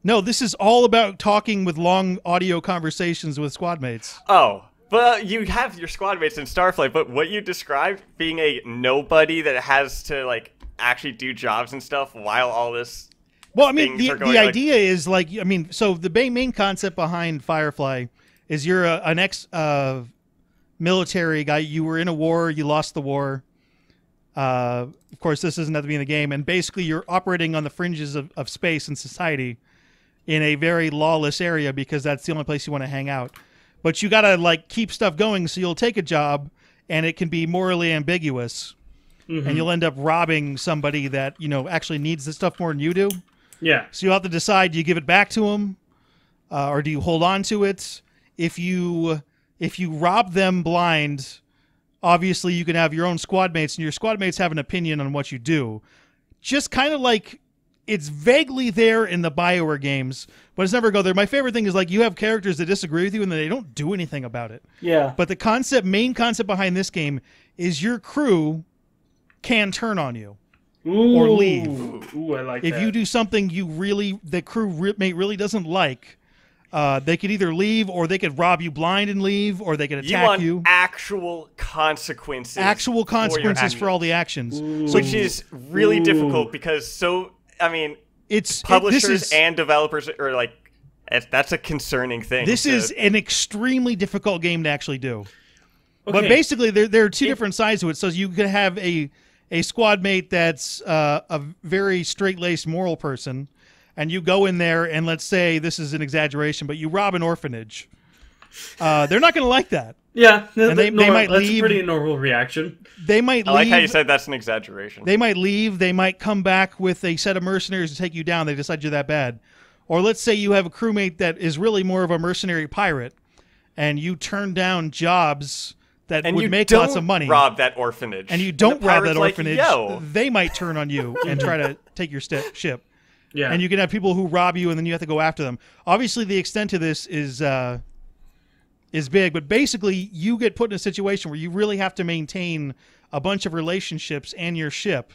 No, this is all about talking with long audio conversations with squad mates. Oh, but you have your squad mates in Starflight, but what you described being a nobody that has to, like, actually do jobs and stuff while all this... Well, I mean, the idea is, like, I mean, so the main concept behind Firefly is you're an ex-military guy. You were in a war. You lost the war. Of course, this isn't at the beginning of the game. And basically, you're operating on the fringes of space and society in a very lawless area because that's the only place you want to hang out. But you got to, like, keep stuff going, so you'll take a job, and it can be morally ambiguous. Mm-hmm. And you'll end up robbing somebody that, you know, actually needs the stuff more than you do. Yeah. So you'll have to decide, do you give it back to them, or do you hold on to it? If you rob them blind, obviously you can have your own squad mates, and your squad mates have an opinion on what you do. Just kind of like, it's vaguely there in the BioWare games, but it's never go there. My favorite thing is, like, you have characters that disagree with you, and they don't do anything about it. Yeah. But the main concept behind this game is your crew can turn on you. Or leave. Ooh, I like that. If you do something the crew mate really doesn't like, they could either leave, or they could rob you blind and leave, or they could attack you. You want actual consequences. Actual consequences for all the actions. So, which is really difficult because publishers and developers are like, that's a concerning thing. This is an extremely difficult game to actually do. Okay. But basically, there are 2 different sides to it. So you could have a squad mate that's a very straight-laced moral person, and you go in there and, let's say, this is an exaggeration, but you rob an orphanage. They're not going to like that. Yeah, and they might leave. That's a pretty normal reaction. They might leave. I like how you said that's an exaggeration. They might leave. They might come back with a set of mercenaries to take you down. They decide you're that bad. Or let's say you have a crewmate that is really more of a mercenary pirate, and you turn down jobs that would make lots of money. Rob that orphanage. And you don't rob that orphanage. Yo. They might turn on you and try to take your ship. Yeah. And you can have people who rob you, and then you have to go after them. Obviously, the extent to this is big, but basically, you get put in a situation where you really have to maintain a bunch of relationships and your ship,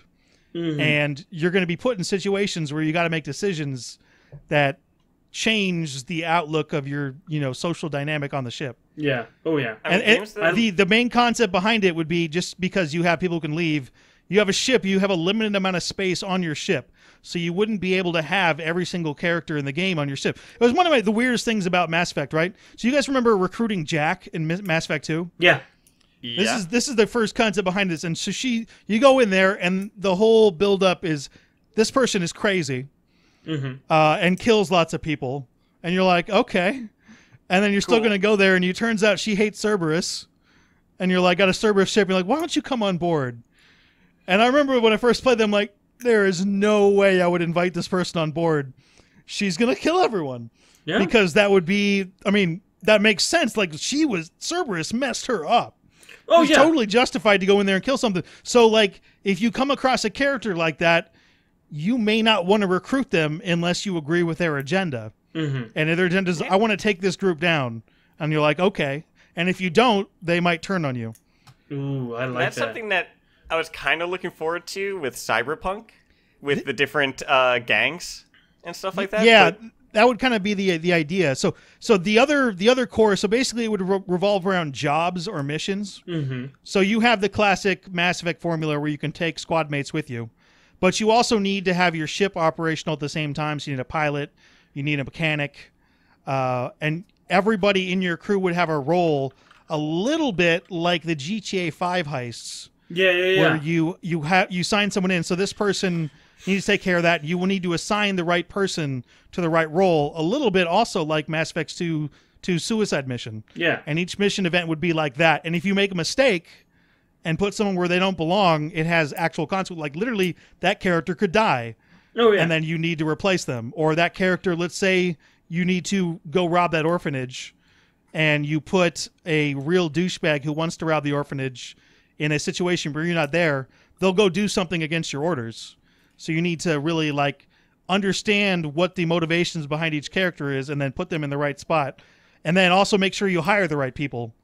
and you're going to be put in situations where you got to make decisions that change the outlook of your, social dynamic on the ship. Yeah. Oh, yeah. And the main concept behind it would be, just because you have people who can leave, you have a ship, you have a limited amount of space on your ship. So you wouldn't be able to have every single character in the game on your ship. It was one of the weirdest things about Mass Effect, right? So you guys remember recruiting Jack in Mass Effect 2? Yeah. This is the first concept behind this. And so you go in there, and the whole build-up is, this person is crazy and kills lots of people. And you're like, okay. And then you're still going to go there, and it turns out she hates Cerberus. And you're like, got a Cerberus ship. You're like, why don't you come on board? And I remember when I first played them, like, there is no way I would invite this person on board. She's going to kill everyone. Yeah. Because that would be, that makes sense. Like, Cerberus messed her up. Oh, it's totally justified to go in there and kill something. So, like, if you come across a character like that, you may not want to recruit them unless you agree with their agenda. And if their agenda is, I want to take this group down. And you're like, okay. And if you don't, they might turn on you. Ooh, I like that. That's something that I was kind of looking forward to with Cyberpunk, with the different gangs and stuff like that. Yeah, that would kind of be the idea. So the other core. So basically, it would revolve around jobs or missions. So you have the classic Mass Effect formula where you can take squad mates with you, but you also need to have your ship operational at the same time. So you need a pilot, you need a mechanic, and everybody in your crew would have a role, a little bit like the GTA 5 heists. Yeah. Where you sign someone in, so this person needs to take care of that. You will need to assign the right person to the right role. A little bit also like Mass Effect 2 Suicide Mission. Yeah. And each mission event would be like that. And if you make a mistake and put someone where they don't belong, it has actual consequences. Like, literally, that character could die. Oh, yeah. And then you need to replace them. Or that character, let's say you need to go rob that orphanage, and you put a real douchebag who wants to rob the orphanage in a situation where you're not there, they'll go do something against your orders. So you need to really like understand what the motivations behind each character is and then put them in the right spot. And then also make sure you hire the right people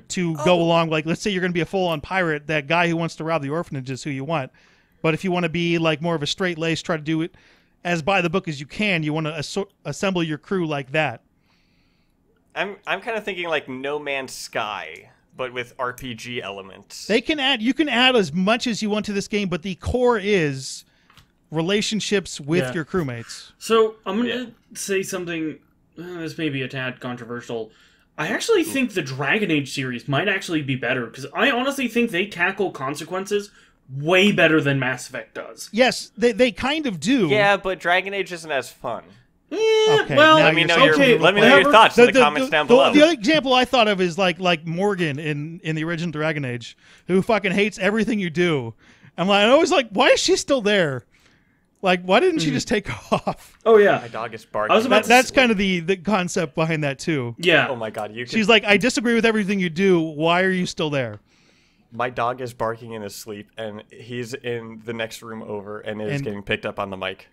to go along. Like, let's say you're going to be a full-on pirate. That guy who wants to rob the orphanage is who you want. But if you want to be like more of a straight lace, try to do it as by the book as you can, you want to assemble your crew like that. I'm kind of thinking like No Man's Sky, but with RPG elements. You can add as much as you want to this game, but the core is relationships with your crewmates. So I'm going to say something. This may be a tad controversial. I actually think the Dragon Age series might actually be better, because I honestly think they tackle consequences way better than Mass Effect does. Yes, they kind of do. Yeah, but Dragon Age isn't as fun. Okay, well, let me know your thoughts in the comments down below. The example I thought of is like Morgan in the original Dragon Age, who fucking hates everything you do. I'm always like, why is she still there? Like, why didn't she just take off? Oh, yeah. My dog is barking. That's kind of the concept behind that, too. Yeah. Oh, my God. She's like, I disagree with everything you do. Why are you still there? My dog is barking in his sleep, and he's in the next room over and is getting picked up on the mic.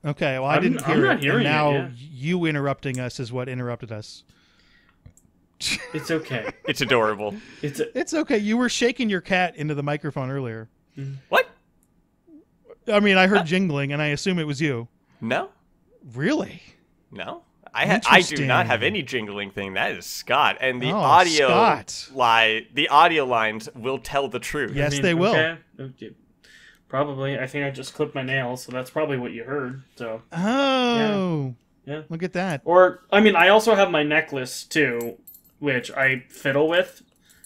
Okay, well, I didn't hear it. Hearing and now it, yeah. you interrupting us is what interrupted us. It's okay. It's adorable. It's okay. You were shaking your cat into the microphone earlier. What? I mean, I heard jingling, and I assume it was you. No. Really? No. I do not have any jingling thing. That is Scott, and the the audio lines will tell the truth. Yes, they will. Okay. Probably. I think I just clipped my nails, so that's probably what you heard. So. Oh. Yeah. Look at that. Or I mean, I also have my necklace too, which I fiddle with.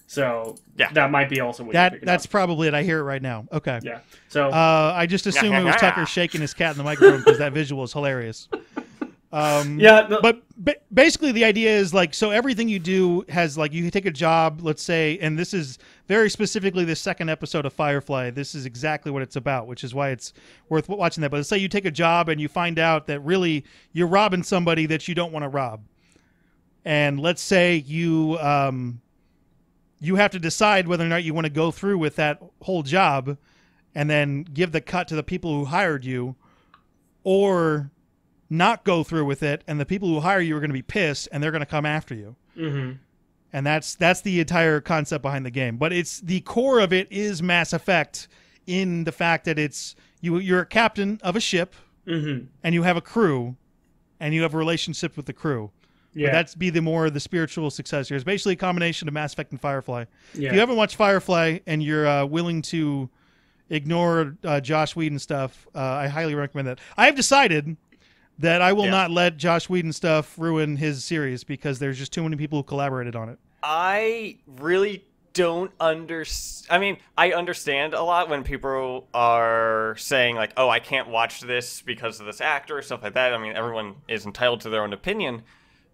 So that might be also what that's probably it. I hear it right now. Okay. Yeah. So I just assume it was Tucker shaking his cat in the microphone because that visual is hilarious. But basically the idea is like, so everything you do has like, you take a job, let's say, and this is very specifically the second episode of Firefly. This is exactly what it's about, which is why it's worth watching that. But let's say you take a job and you find out that really you're robbing somebody that you don't want to rob. And let's say you have to decide whether or not you want to go through with that whole job and then give the cut to the people who hired you, or not go through with it, and the people who hire you are going to be pissed and they're going to come after you. Mm-hmm. And that's the entire concept behind the game. But it's the core of it is Mass Effect, in the fact that it's you're a captain of a ship, and you have a crew, and you have a relationship with the crew. Yeah, but that's be the spiritual successor. It's basically a combination of Mass Effect and Firefly. Yeah. If you haven't watched Firefly and you're willing to ignore Joss Whedon stuff, I highly recommend that. I have decided that I will not let Joss Whedon stuff ruin his series because there's just too many people who collaborated on it. I really don't understand. I mean, I understand a lot when people are saying like, oh, I can't watch this because of this actor or stuff like that. I mean, everyone is entitled to their own opinion.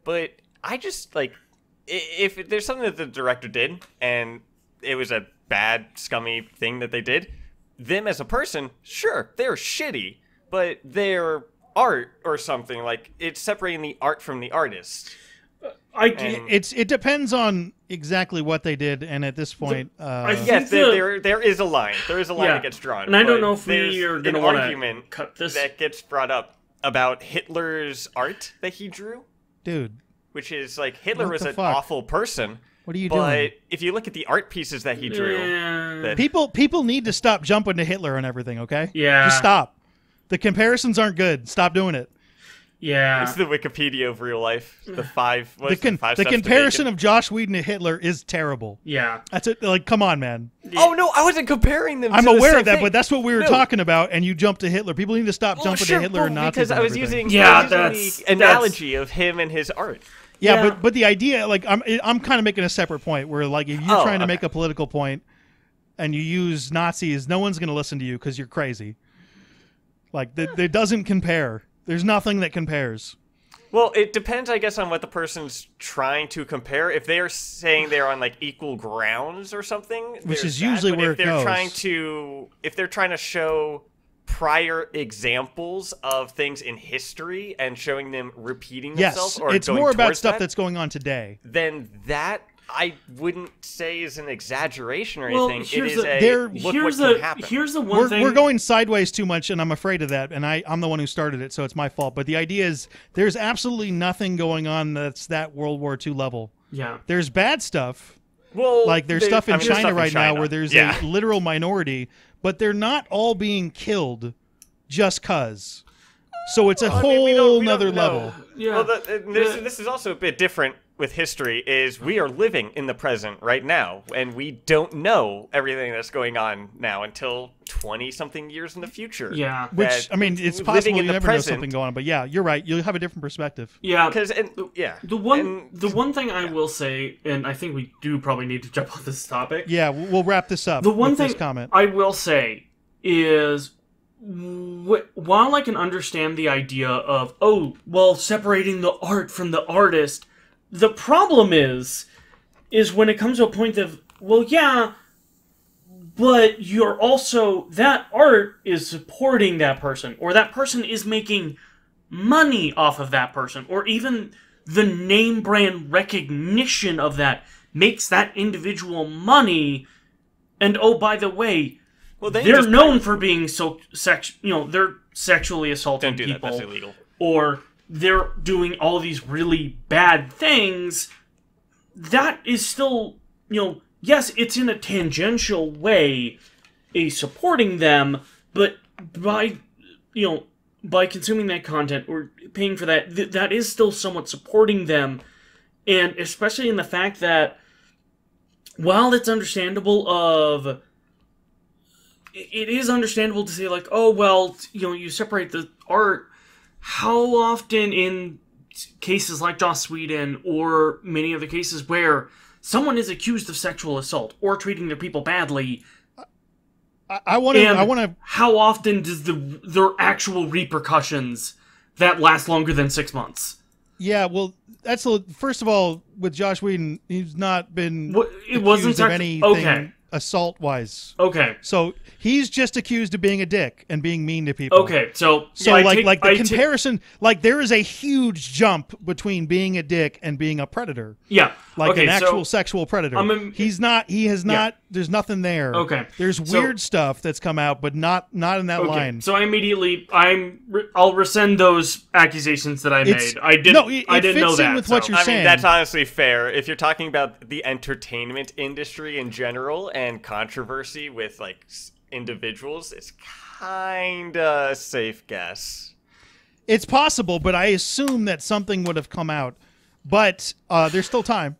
But I just, like, if there's something that the director did and it was a bad, scummy thing that they did, them as a person, sure, they're shitty, but they're art or something. Like, it's separating the art from the artist. It depends on exactly what they did, and at this point, yes, there is a line. There is a line that gets drawn. And I don't know if we are going to want to cut this. That gets brought up about Hitler's art that he drew. Dude. Which is, like, Hitler was an awful person. What are you doing? But if you look at the art pieces that he drew... People need to stop jumping to Hitler and everything, okay? Yeah. Just stop. The comparisons aren't good. Stop doing it. Yeah. It's the Wikipedia of real life. The comparison of Joss Whedon to Hitler is terrible. Yeah. That's it. Like, come on, man. Oh, no, I wasn't comparing them I'm to aware the of that, thing. but that's what we were talking about, and you you jumped to Hitler. People need to stop jumping to Hitler and Nazis. Because I was using the analogy of him and his art. Yeah, but the idea, like, I'm kind of making a separate point where, like, if you're trying to make a political point and you use Nazis, no one's going to listen to you because you're crazy. Like, it doesn't compare. There's nothing that compares. Well, it depends, I guess, on what the person's trying to compare. If they are saying they're on, like, equal grounds or something, which is usually where it goes. If they're trying to show prior examples of things in history and showing them repeating themselves, or it's going more about towards stuff that's going on today. Then that I wouldn't say is an exaggeration or Well, anything. It here's is the- look what can happen. Here's the one thing. We're going sideways too much, and I'm afraid of that. And I'm the one who started it, so it's my fault. But the idea is there's absolutely nothing going on that's that World War II level. Yeah. There's bad stuff. Well, Like there's stuff in there's China stuff in right now China. where there's Yeah. a literal minority, but they're not all being killed just cuz. So it's a I mean, we whole don't nother know. level. Yeah. Well, this is also a bit different with history. Is we are living in the present right now, and we don't know everything that's going on now until 20-something years in the future. Yeah. Which, I mean, it's living possible in you the never present, know something going on. But yeah, you're right. You'll have a different perspective. Yeah. Because The one thing I will say, and I think we do probably need to jump on this topic. Yeah, we'll wrap this up The one with thing this comment. I will say is, while I can understand the idea of, separating the art from the artist, the problem is when it comes to a point of, but you're also, that art is supporting that person, or that person is making money off of that person, or even the name brand recognition of that makes that individual money, and by the way, they're known for being they're sexually assaulting Don't do people, that. That's illegal. or they're doing all these really bad things. That is still, yes, it's in a tangential way, supporting them, but by consuming that content or paying for that, that is still somewhat supporting them, and especially in the fact that while it's understandable it is understandable to say, like, you separate the art. How often in cases like Joss Whedon or many other cases where someone is accused of sexual assault or treating their people badly, I want to. how often does their actual repercussions that last longer than 6 months? Yeah, well, that's first of all, with Josh Whedon, he's not been It wasn't accused of anything assault-wise. Okay. So he's just accused of being a dick and being mean to people. Okay, so the comparison, there is a huge jump between being a dick and being a predator. Yeah. Like okay, an actual sexual predator. He's not. He has not. There's nothing there. Okay. There's weird stuff that's come out, but not in that line. So I'll rescind those accusations that I made. I didn't know that. With what you're saying. I mean, that's honestly fair. If you're talking about the entertainment industry in general and controversy with individuals, it's kind of a safe guess. It's possible, but I assume that something would have come out. But there's still time.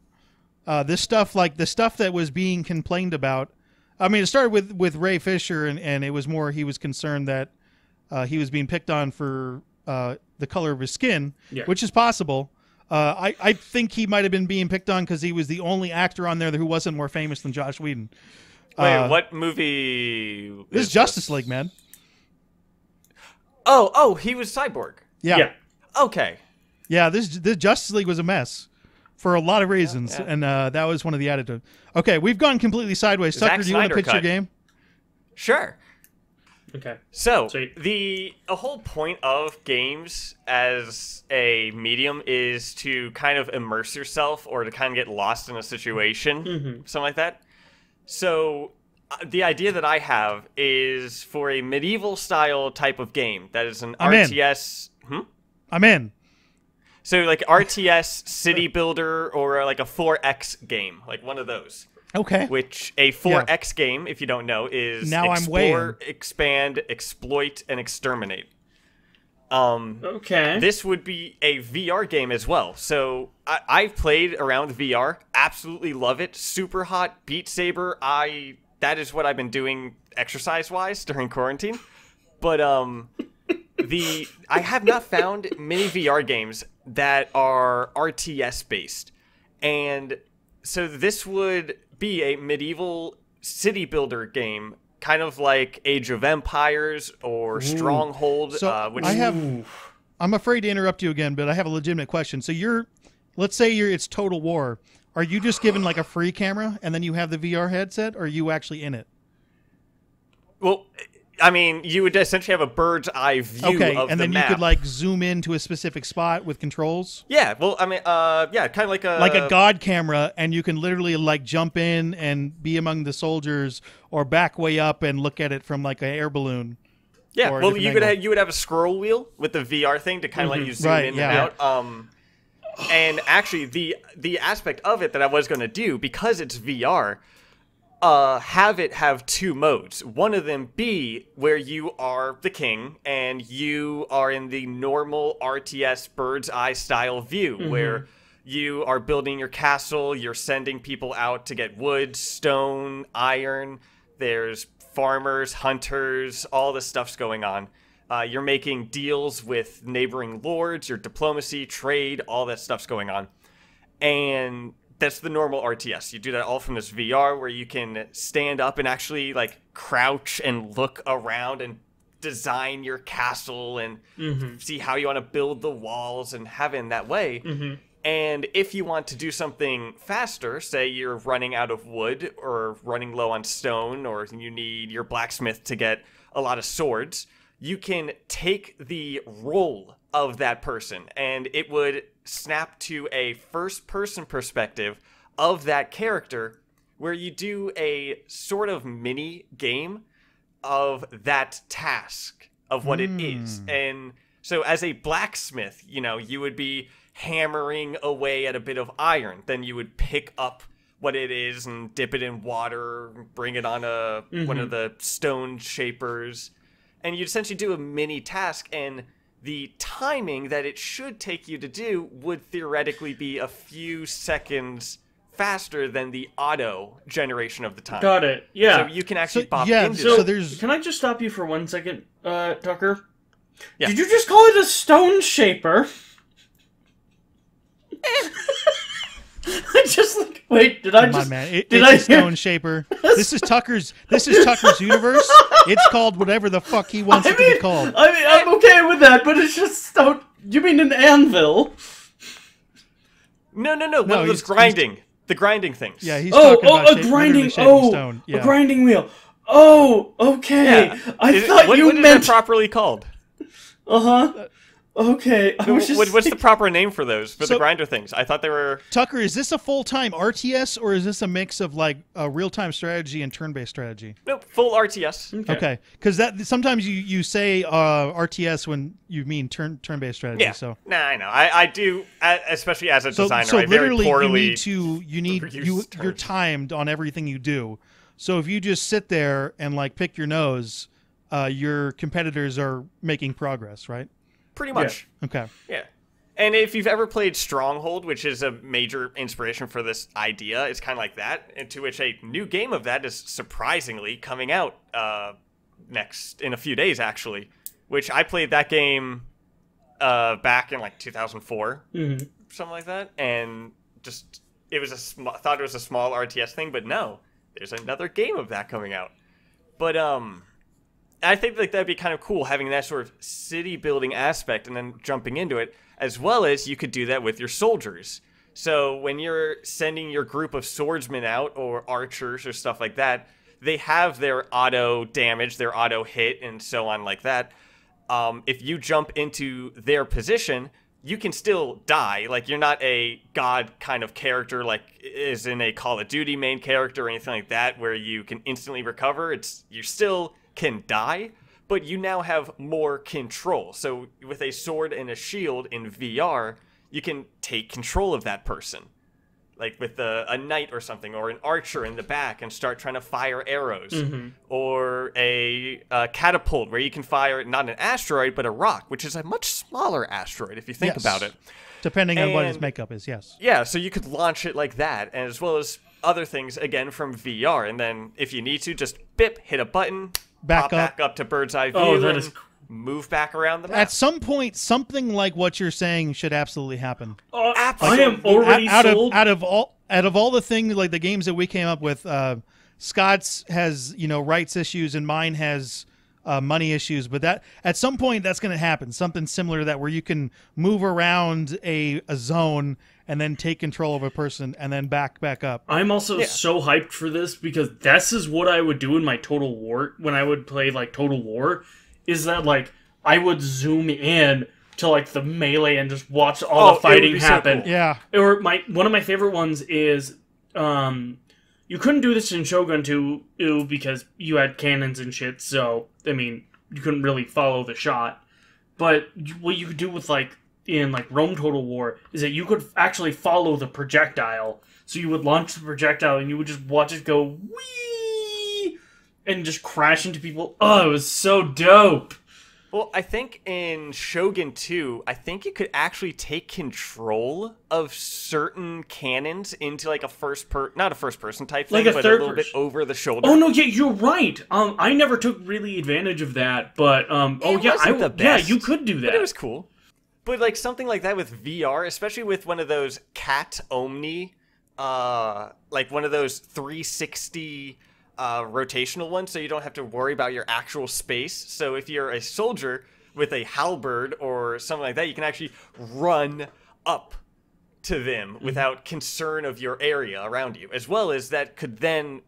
This stuff, like the stuff that was being complained about, I mean, it started with Ray Fisher, and it was more he was concerned that he was being picked on for the color of his skin, which is possible. I think he might have been being picked on because he was the only actor on there who wasn't more famous than Josh Whedon. Wait, what movie? This is Justice League, man. Oh, he was Cyborg. Yeah. Okay. Yeah, this Justice League was a mess for a lot of reasons, and that was one of the additives. Okay, we've gone completely sideways. Tucker, do you want to pitch your game? Sure. Okay. So, the whole point of games as a medium is to kind of immerse yourself or to kind of get lost in a situation, something like that. So, the idea that I have is for a medieval-style type of game that is an RTS... I'm in. So, RTS city builder or like a 4X game, like one of those. Okay. Which a 4X game, if you don't know, is explore, expand, exploit, and exterminate. Okay. This would be a VR game as well. So I've played around with VR, absolutely love it, super hot, Beat Saber. That is what I've been doing exercise-wise during quarantine. But I have not found many VR games that are RTS based, and so this would be a medieval city builder game, kind of like Age of Empires or Stronghold. So I'm afraid to interrupt you again, but I have a legitimate question. So let's say it's Total War. Are you just given like a free camera and then you have the VR headset, or are you actually in it? Well, I mean, you would essentially have a bird's eye view of the map. And then you could like zoom into a specific spot with controls. Yeah, well, I mean, yeah, kind of like a god camera, and you can literally like jump in and be among the soldiers, or back way up and look at it from like an air balloon. Yeah, well, you would have a scroll wheel with the VR thing to kind of let you zoom in and out. And actually, the aspect of it that I was going to do, because it's VR, have it have two modes. One of them be where you are the king and you are in the normal RTS bird's eye style view, where you are building your castle, you're sending people out to get wood, stone, iron. There's farmers, hunters, all this stuff's going on. You're making deals with neighboring lords, your diplomacy, trade, all that stuff's going on. And that's the normal RTS. You do that all from this VR where you can stand up and actually like crouch and look around and design your castle and see how you want to build the walls and have it in that way. And if you want to do something faster, say you're running out of wood or running low on stone, or you need your blacksmith to get a lot of swords, you can take the role of that person and it would snap to a first-person perspective of that character, where you do a sort of mini game of that task of what it is. And so as a blacksmith, you would be hammering away at a bit of iron. Then you would pick up what it is and dip it in water, bring it on one of the stone shapers, and you'd essentially do a mini task, and the timing that it should take you to do would theoretically be a few seconds faster than the auto generation of the time. Got it. Yeah. So you can actually bop into so it. Can I just stop you for 1 second, Tucker? Yeah. Did you just call it a stone shaper? I just like, wait, did I Come just... on, man. Did It's I a stone shaper. This is Tucker's universe. It's called whatever the fuck he wants it to be called. I mean, I'm okay with that, but it's just stone... You mean an anvil? No. One of those grinding. The grinding things. Yeah, he's talking about a grinding... stone. Yeah. A grinding wheel. Oh, okay. Yeah. I thought you what meant... What is it properly called? Uh-huh. Okay. What's the proper name for those, for the grinder things? I thought they were... Tucker, is this a full-time RTS, or is this a mix of like a real-time strategy and turn-based strategy? Nope, full RTS. Okay. Because that sometimes you say RTS when you mean turn-based strategy. Yeah. So. Nah, I know. I do, especially as a designer. So I very literally, poorly you're timed on everything you do. So if you just sit there and like pick your nose, your competitors are making progress, right? Pretty much. Yeah. Okay. Yeah. And if you've ever played Stronghold, which is a major inspiration for this idea, it's kind of like that, and to which a new game of that is surprisingly coming out in a few days, actually, which I played that game back in like 2004, something like that, and just thought it was a small RTS thing, but no, there's another game of that coming out. But I think like that'd be kind of cool, having that sort of city building aspect and then jumping into it, as well as you could do that with your soldiers. So when you're sending your group of swordsmen out, or archers or stuff like that, they have their auto damage, their auto hit, and so on like that. If you jump into their position, you can still die. Like, you're not a god kind of character like is in a Call of Duty main character or anything like that, where you can instantly recover. You still can die, but you now have more control. So with a sword and a shield in VR, you can take control of that person. Like with a knight or something, or an archer in the back, and start trying to fire arrows. Or a catapult, where you can fire not an asteroid, but a rock, which is a much smaller asteroid if you think about it. Depending on what his makeup is, yes. Yeah, so you could launch it like that, and as well as other things, again, from VR. And then if you need to, just hit a button, pop back up to bird's eye view, and move back around the map. At some point, something like what you're saying should absolutely happen. Absolutely. I am already sold. Out of all the things, like the games that we came up with, Scott's has rights issues, and mine has money issues, but that at some point that's going to happen. Something similar to that, where you can move around a zone and then take control of a person and then back up. I'm also so hyped for this because this is what I would do in my Total War when I would play like Total War. Is that like I would zoom in to like the melee and just watch all the fighting happen. So cool. Yeah. Or one of my favorite ones is you couldn't do this in Shogun 2 because you had cannons and shit. So I mean, you couldn't really follow the shot. But what you could do with like in like Rome Total War is that you could actually follow the projectile. So you would launch the projectile and you would just watch it go whee and just crash into people. Oh, it was so dope. Well, I think in Shogun 2, I think you could actually take control of certain cannons into like not a first person type thing, Like a but third a little bit over the shoulder. Oh no, yeah, you're right. I never took really advantage of that, but yeah, you could do that. But it was cool. But like something like that with VR, especially with one of those Cat Omni, like one of those 360 rotational ones, so you don't have to worry about your actual space. So if you're a soldier with a halberd or something like that, you can actually run up to them without concern of your area around you, as well as that could then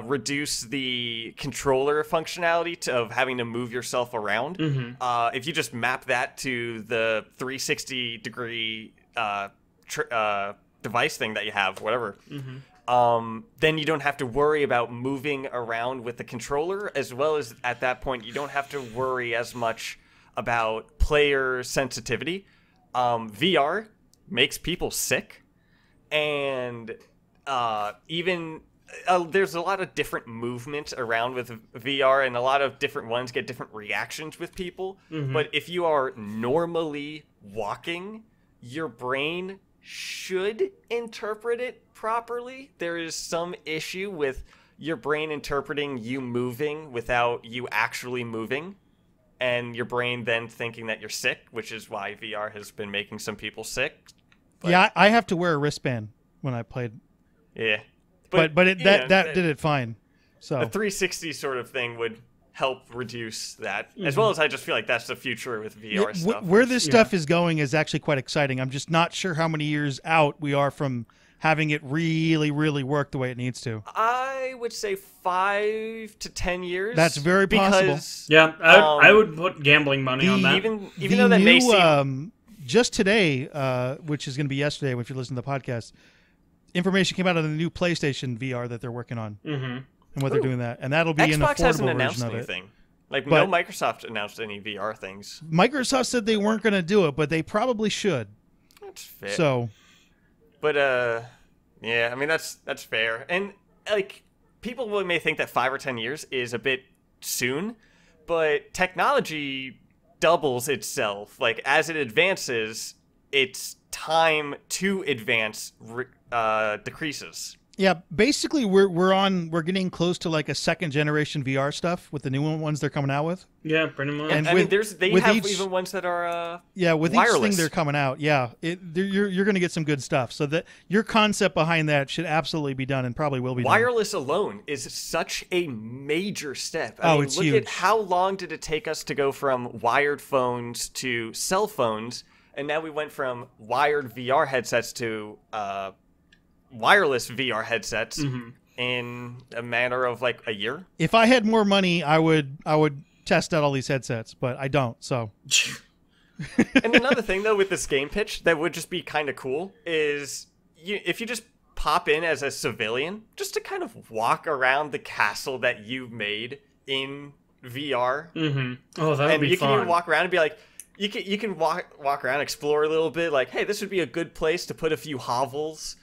reduce the controller functionality of having to move yourself around. If you just map that to the 360 degree device thing that you have, whatever, then you don't have to worry about moving around with the controller, as well as at that point you don't have to worry as much about player sensitivity. VR makes people sick, and even there's a lot of different movement around with VR, and a lot of different ones get different reactions with people. But if you are normally walking, your brain should interpret it properly. There is some issue with your brain interpreting you moving without you actually moving, and your brain then thinking that you're sick, which is why VR has been making some people sick. But, yeah, I have to wear a wristband when I played. Yeah. But that did it fine. So the 360 sort of thing would help reduce that, as well as I just feel like that's the future with VR stuff. Where this stuff is going is actually quite exciting. I'm just not sure how many years out we are from having it really, really work the way it needs to. I would say 5 to 10 years. That's very possible. Yeah, I would put gambling money on that. Even though that may seem... just today, which is going to be yesterday if you're listening to the podcast, information came out of the new PlayStation VR that they're working on. And what they're doing that. And that'll be an affordable Xbox hasn't announced version of it. anything. Like, no Microsoft announced any VR things. Microsoft said they weren't going to do it, but they probably should. That's fair. So... But, yeah, I mean, that's fair. And, like, people may think that 5 or 10 years is a bit soon, but technology doubles itself. Like, as it advances, its time to advance decreases. Yeah, basically we're getting close to like a second generation VR stuff with the new ones they're coming out with. Yeah, pretty much. And I mean, they have even ones that are with wireless. Each thing they're coming out. Yeah, you're going to get some good stuff. So that your concept behind that should absolutely be done and probably will be wireless done. Alone is such a major step. I mean, it's look huge. at how long did it take us to go from wired phones to cell phones, and now we went from wired VR headsets to wireless VR headsets in a matter of like a year. If I had more money, I would test out all these headsets, but I don't. So, and another thing though with this game pitch that would just be kind of cool is if you just pop in as a civilian, just to kind of walk around the castle that you made in VR. Oh, that would be fun. And you can even walk around and be like. You can walk around, explore a little bit, like, hey, this would be a good place to put a few hovels,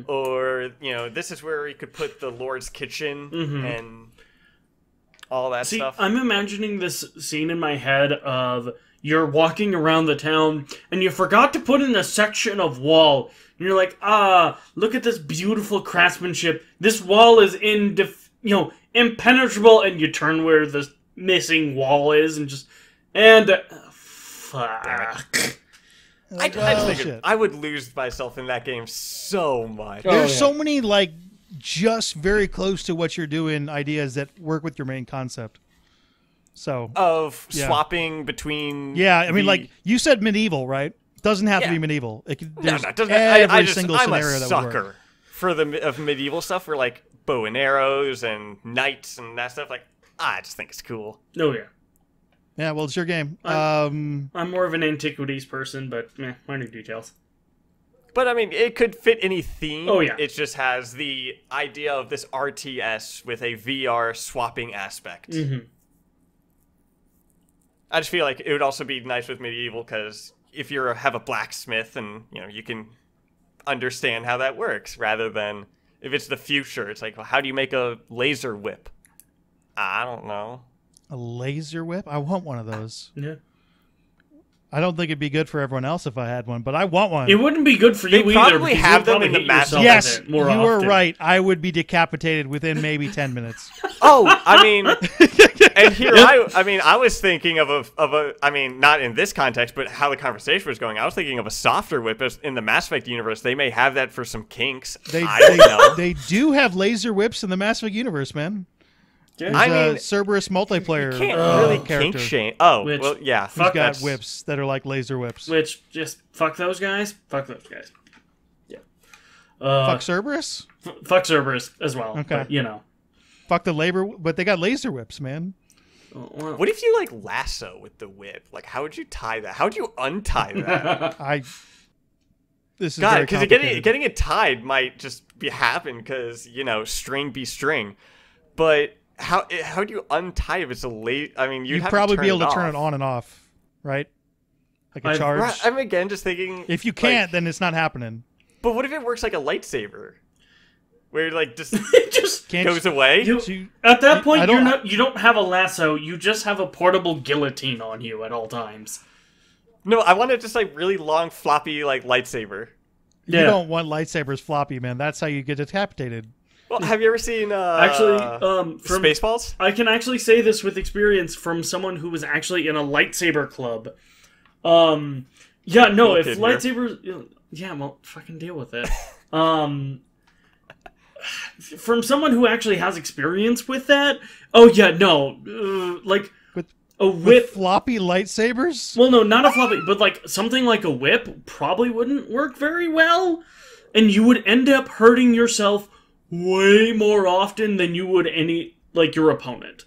or, this is where you could put the Lord's Kitchen and all that stuff. I'm imagining this scene in my head of you're walking around the town, and you forgot to put in a section of wall, and you're like, look at this beautiful craftsmanship. This wall is impenetrable, and you turn where the missing wall is, and just... Fuck. I would lose myself in that game so much. There's so many, like, just very close to what you're doing ideas that work with your main concept. So of swapping between. Yeah, I mean, like you said, medieval, right? Doesn't have to be medieval. No, it doesn't. Single scenario that would work. For of medieval stuff, where like bow and arrows and knights and that stuff. Like, I just think it's cool. Oh yeah. Yeah, well, it's your game. I'm more of an antiquities person, but minor details. But I mean, it could fit any theme. Oh yeah. It just has the idea of this RTS with a VR swapping aspect. Mm-hmm. I just feel like it would also be nice with medieval because if you have a blacksmith and you can understand how that works, rather than if it's the future, it's like, well, how do you make a laser whip? I don't know. A laser whip? I want one of those. Yeah. I don't think it'd be good for everyone else if I had one, but I want one. It wouldn't be good for you either. Probably have them in the master. Yes, you were right. I would be decapitated within maybe 10 minutes. Oh, I mean, and here I was thinking of a I mean, not in this context, but how the conversation was going. I was thinking of a softer whip in the Mass Effect universe. They may have that for some kinks. I don't know. They do have laser whips in the Mass Effect universe, man. Yeah. I mean, Cerberus multiplayer you can't really character. kink shame. Oh, Which, well, yeah. He's got whips that are like laser whips. Which, just fuck those guys. Fuck those guys. Yeah. Fuck Cerberus? Fuck Cerberus as well. Okay. But, Fuck the labor, but they got laser whips, man. What if you, like, lasso with the whip? Like, how would you tie that? How would you untie that? This is very because complicated. getting it tied might just happen because, string be string. But how do you untie if it's a late? I mean, you'd probably be able to turn it on and off, right? Like a charge. I'm again just thinking. If you can't, then it's not happening. But what if it works like a lightsaber, where like just it just goes away? At that point, you don't have a lasso. You just have a portable guillotine on you at all times. No, I want it just like really long, floppy like lightsaber. You don't want lightsabers floppy, man. That's how you get decapitated. Well, have you ever seen from Spaceballs? I can actually say this with experience from someone who was actually in a lightsaber club. If lightsabers, well, fucking deal with it. From someone who actually has experience with that. A whip. With floppy lightsabers? Well, no, not a floppy, but like something like a whip probably wouldn't work very well, and you would end up hurting yourself way more often than you would your opponent.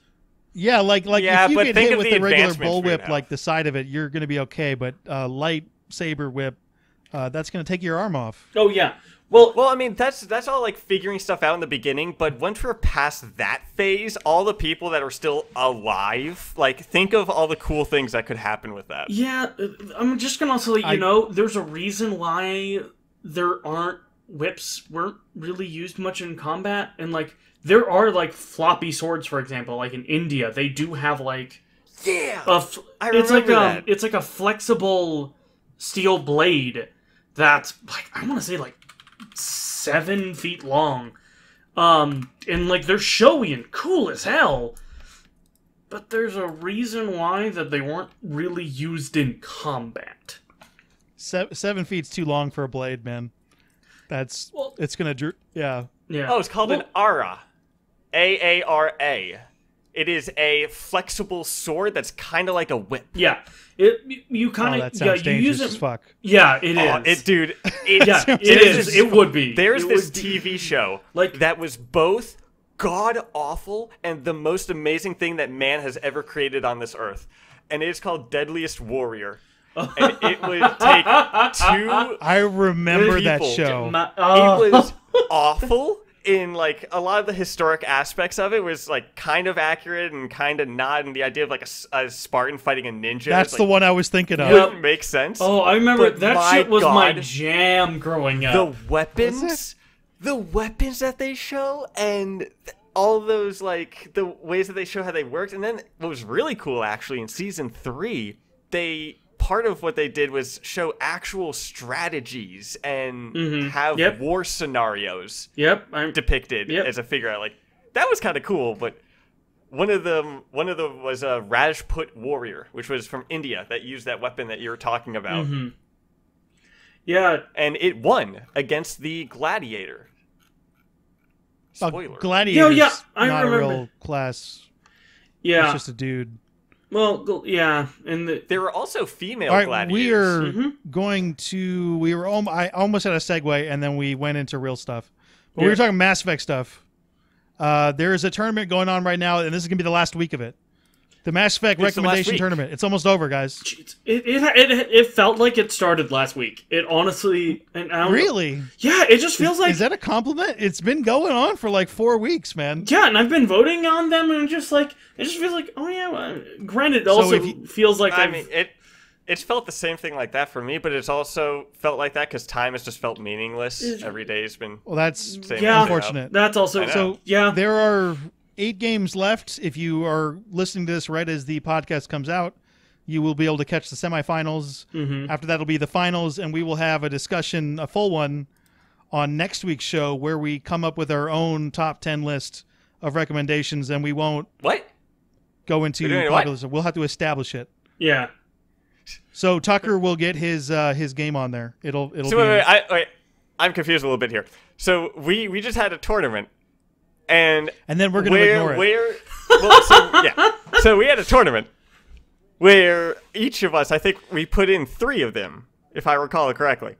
Yeah, if you get hit with a regular bullwhip, like the side of it, you're going to be okay. But lightsaber whip, that's going to take your arm off. Oh yeah. Well, I mean that's all like figuring stuff out in the beginning. But once we're past that phase, all the people that are still alive, like think of all the cool things that could happen with that. Yeah, I'm just going to also let you know there's a reason why whips weren't really used much in combat, and like there are like floppy swords, for example, like in India they do have like I remember that. It's like a flexible steel blade that's like I want to say like 7 feet long, and like they're showy and cool as hell, but there's a reason why that they weren't really used in combat. 7 feet's too long for a blade, man. It's gonna yeah. Oh, it's called an ara. AARA. It is a flexible sword that's kind of like a whip. Yeah. You kind of that sounds dangerous as fuck. Yeah, it is. It is. It would be. There's this TV show that was both god awful and the most amazing thing that man has ever created on this earth, and it is called Deadliest Warrior. And it would take two. I remember that show. It was awful. In like a lot of the historic aspects of it was like kind of accurate and kind of not, and the idea of like a Spartan fighting a ninja. That's the one I was thinking of. Wouldn't make sense. Oh, I remember that shit was my jam growing up. The weapons that they show, and all those like the ways that they show how they worked, and then what was really cool actually in season 3, part of what they did was show actual strategies and have war scenarios depicted as a figure out. Like that was kind of cool, but one of them was a Rajput warrior, which was from India that used that weapon that you were talking about. Mm-hmm. Yeah, and it won against the gladiator. Spoiler. Gladiator. I not remember. a real class. Yeah, it's just a dude. Well, yeah, and There were also female All right, gladiators. we are going to. I almost had a segue, and then we went into real stuff. But we were talking Mass Effect stuff. There is a tournament going on right now, and this is going to be the last week of it. The Mass Effect recommendation tournament. It's almost over, guys. It felt like it started last week. It honestly, Really? Yeah, it just feels like. Is that a compliment? It's been going on for like 4 weeks, man. Yeah, and I've been voting on them, and it just feels like, oh yeah. Well, granted, it also feels like It's felt the same thing like that for me, but it's also felt like that because time has just felt meaningless. Every day has been. Well, that's unfortunate. That's also so. Yeah, there are 8 games left. If you are listening to this right as the podcast comes out, you will be able to catch the semifinals. After that will be the finals, and we will have a discussion, a full one, on next week's show where we come up with our own top 10 list of recommendations, and we won't go into popular list. We'll have to establish it. Yeah. So Tucker will get his game on there. It'll. So wait, I'm confused a little bit here. So we just had a tournament. And then we're going to ignore it. So we had a tournament where each of us, I think we put in 3 of them, if I recall it correctly.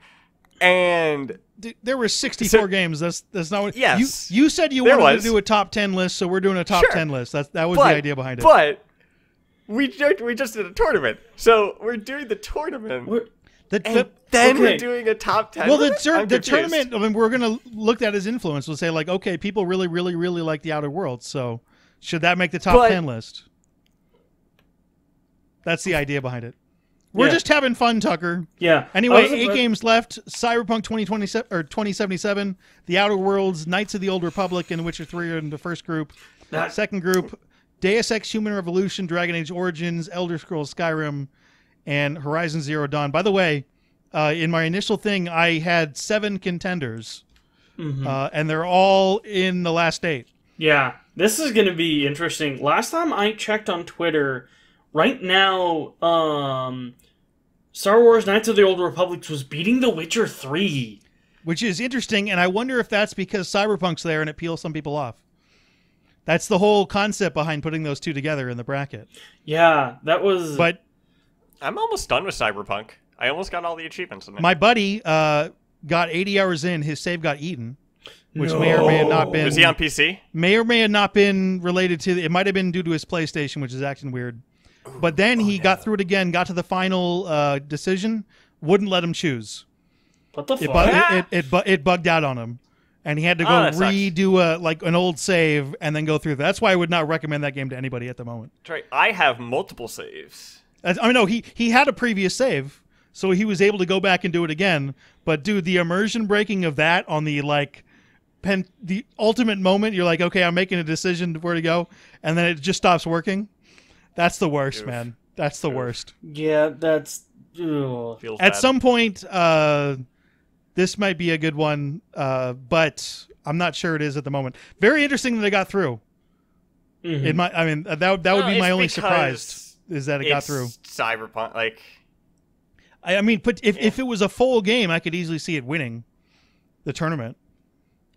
And there were 64 games. That's not what. Yes, you said you wanted to do a top 10 list, so we're doing a top 10 list. That was the idea behind it. But we just did a tournament, so we're doing the tournament. We're doing a top 10. Well, the tournament, I mean, we're going to look at as influence. We'll say, like, okay, people really, really, really like The Outer Worlds, so should that make the top 10 list? That's the idea behind it. We're just having fun, Tucker. Yeah. Anyway, 8 games left. Cyberpunk 2077, The Outer Worlds, Knights of the Old Republic, and The Witcher 3 are in the first group. Second group, Deus Ex Human Revolution, Dragon Age Origins, Elder Scrolls Skyrim, and Horizon Zero Dawn. By the way, in my initial thing, I had 7 contenders, and they're all in the last 8. Yeah, this is going to be interesting. Last time I checked on Twitter, right now, Star Wars Knights of the Old Republic was beating The Witcher 3. Which is interesting, and I wonder if that's because Cyberpunk's there and it peels some people off. That's the whole concept behind putting those 2 together in the bracket. Yeah, that was... But I'm almost done with Cyberpunk. I almost got all the achievements in it. My buddy got 80 hours in. His save got eaten, which may or may have not been... Was he on PC? May or may have not been related to... It might have been due to his PlayStation, which is acting weird. But then he got through it again, got to the final decision, wouldn't let him choose. What the fuck? It bugged out on him. And he had to go redo an old save and then go through that. That's why I would not recommend that game to anybody at the moment. That's right. I have multiple saves. I mean, no, he had a previous save, so he was able to go back and do it again. But dude, the immersion breaking of that on the the ultimate moment, you're like, okay, I'm making a decision where to go, and then it just stops working. That's the worst, man. That's the worst. Yeah, that's... Feels At bad. some point, this might be a good one, but I'm not sure it is at the moment. Very interesting that it got through. That would be my only surprise. Is that it got through. Cyberpunk, I mean, but if it was a full game, I could easily see it winning the tournament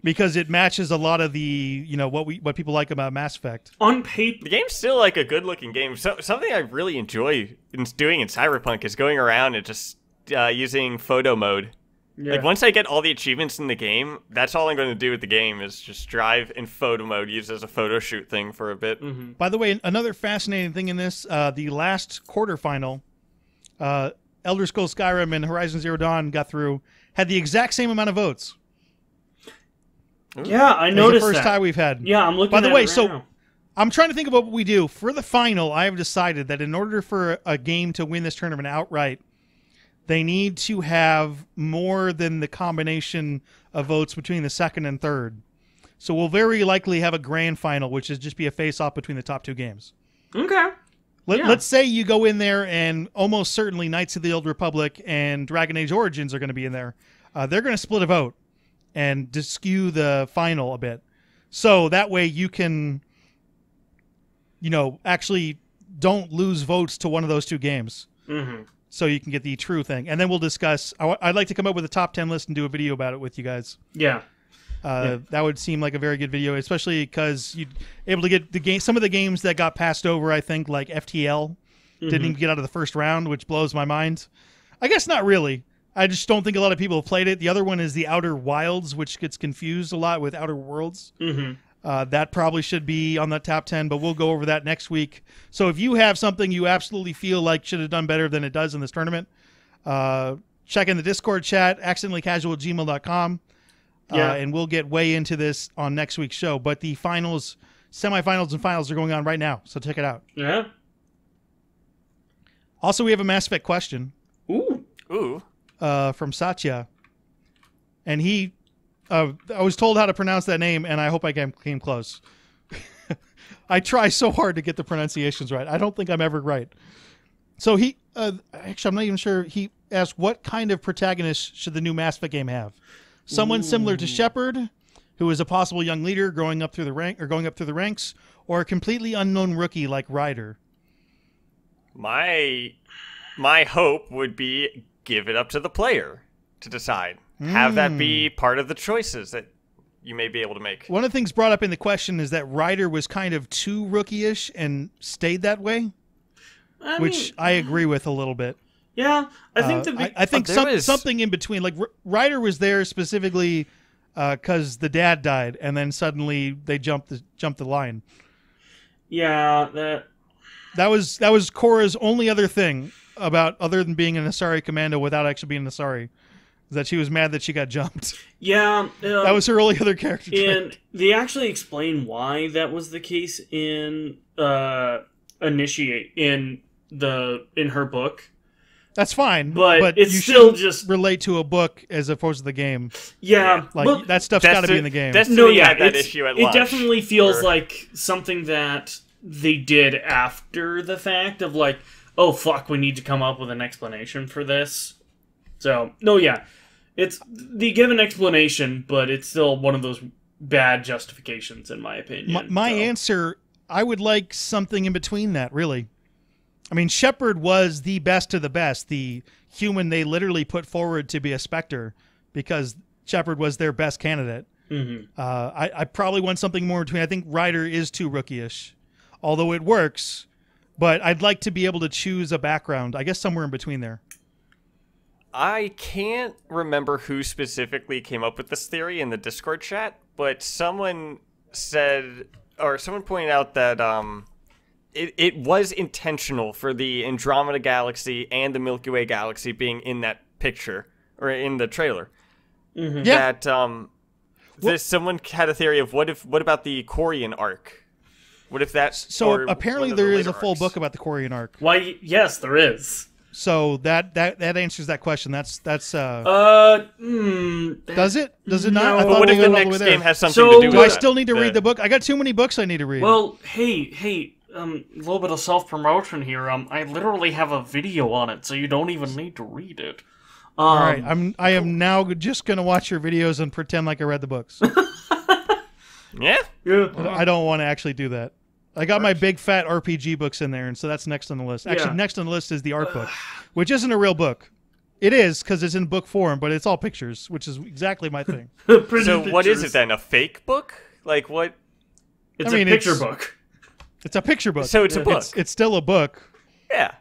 because it matches a lot of the what people like about Mass Effect. On paper, the game's still like a good-looking game. So something I really enjoy doing in Cyberpunk is going around and just using photo mode. Yeah. Like once I get all the achievements in the game, that's all I'm going to do with the game is just drive in photo mode, use it as a photo shoot thing for a bit. Mm-hmm. By the way, another fascinating thing in this, the last quarterfinal, Elder Scrolls Skyrim and Horizon Zero Dawn got through, had the exact same amount of votes. Yeah, I noticed the first tie we've had. Yeah, I'm looking at it. By the way, right now. I'm trying to think about what we do. For the final, I have decided that in order for a game to win this tournament outright, they need to have more than the combination of votes between the second and third. So we'll very likely have a grand final, which is just be a face-off between the top 2 games. Okay. Let's say you go in there and almost certainly Knights of the Old Republic and Dragon Age Origins are going to be in there. They're going to split a vote and to skew the final a bit. So that way you can, actually don't lose votes to one of those 2 games. Mm-hmm. So you can get the true thing. And then we'll discuss. I'd like to come up with a top 10 list and do a video about it with you guys. Yeah. That would seem like a very good video, especially because you'd able to get some of the games that got passed over, I think, like FTL Didn't even get out of the first round, which blows my mind. I guess not really. I just don't think a lot of people have played it. The other one is the Outer Wilds, which gets confused a lot with Outer Worlds. That probably should be on the top 10, but we'll go over that next week. So if you have something you absolutely feel like should have done better than it does in this tournament, check in the Discord chat, accidentallycasual@gmail.com, and we'll get way into this on next week's show. But the finals, semifinals, and finals are going on right now, so check it out. Yeah. Also, we have a Mass Effect question. Ooh. From Satya. And he... I was told how to pronounce that name, and I hope I came close. I try so hard to get the pronunciations right. I don't think I'm ever right. So he... actually, I'm not even sure. He asked, what kind of protagonist should the new Mass Effect game have? Someone similar to Shepard, who is a possible young leader going up through the ranks, or a completely unknown rookie like Ryder? My hope would be give it up to the player to decide. Have that be part of the choices that you may be able to make. One of the things brought up in the question is that Ryder was kind of too rookie-ish and stayed that way, which I agree with a little bit. Yeah, I think I think something in between. Like Ryder was there specifically because the dad died, and then suddenly they jumped the line. Yeah, that was Cora's only other thing other than being an Asari commando without actually being an Asari. That she was mad that she got jumped. Yeah. That was her only other character trait. And they actually explain why that was the case in Initiate in her book. That's fine, but it's you still shouldn't just relate to a book as opposed to the game. Yeah, like that stuff's got to be in the game. Destiny had that issue at launch. It definitely feels like something that they did after the fact of like, oh fuck, we need to come up with an explanation for this. So they give an explanation, but it's still one of those bad justifications, in my opinion. My answer, I would like something in between that, really. I mean, Shepard was the best of the best, the human they literally put forward to be a Spectre, because Shepard was their best candidate. I probably want something more in between. I think Ryder is too rookie-ish, although it works, but I'd like to be able to choose a background, I guess somewhere in between there. I can't remember who specifically came up with this theory in the Discord chat, but someone pointed out that it was intentional for the Andromeda Galaxy and the Milky Way Galaxy being in that picture, or in the trailer. Yeah. That someone had a theory of what about the Quarian arc? What if that's... So apparently there is a full book about the Quarian arc. Why, yes, there is. So that answers that question. Does it? Does it not? No. But what if the next game has something to do with it? Do I still need to read the book? I got too many books I need to read. Well, hey, a little bit of self-promotion here. I literally have a video on it, so you don't even need to read it. All right, I am now just gonna watch your videos and pretend like I read the books. Yeah. I don't want to actually do that. I got my big fat RPG books in there, and so that's next on the list. Actually, next on the list is the art book, which isn't a real book. It is, because it's in book form, but it's all pictures, which is exactly my thing. So what is it then? A fake book? Like what? It's a picture book. It's a picture book. So it's a book. It's still a book. Yeah.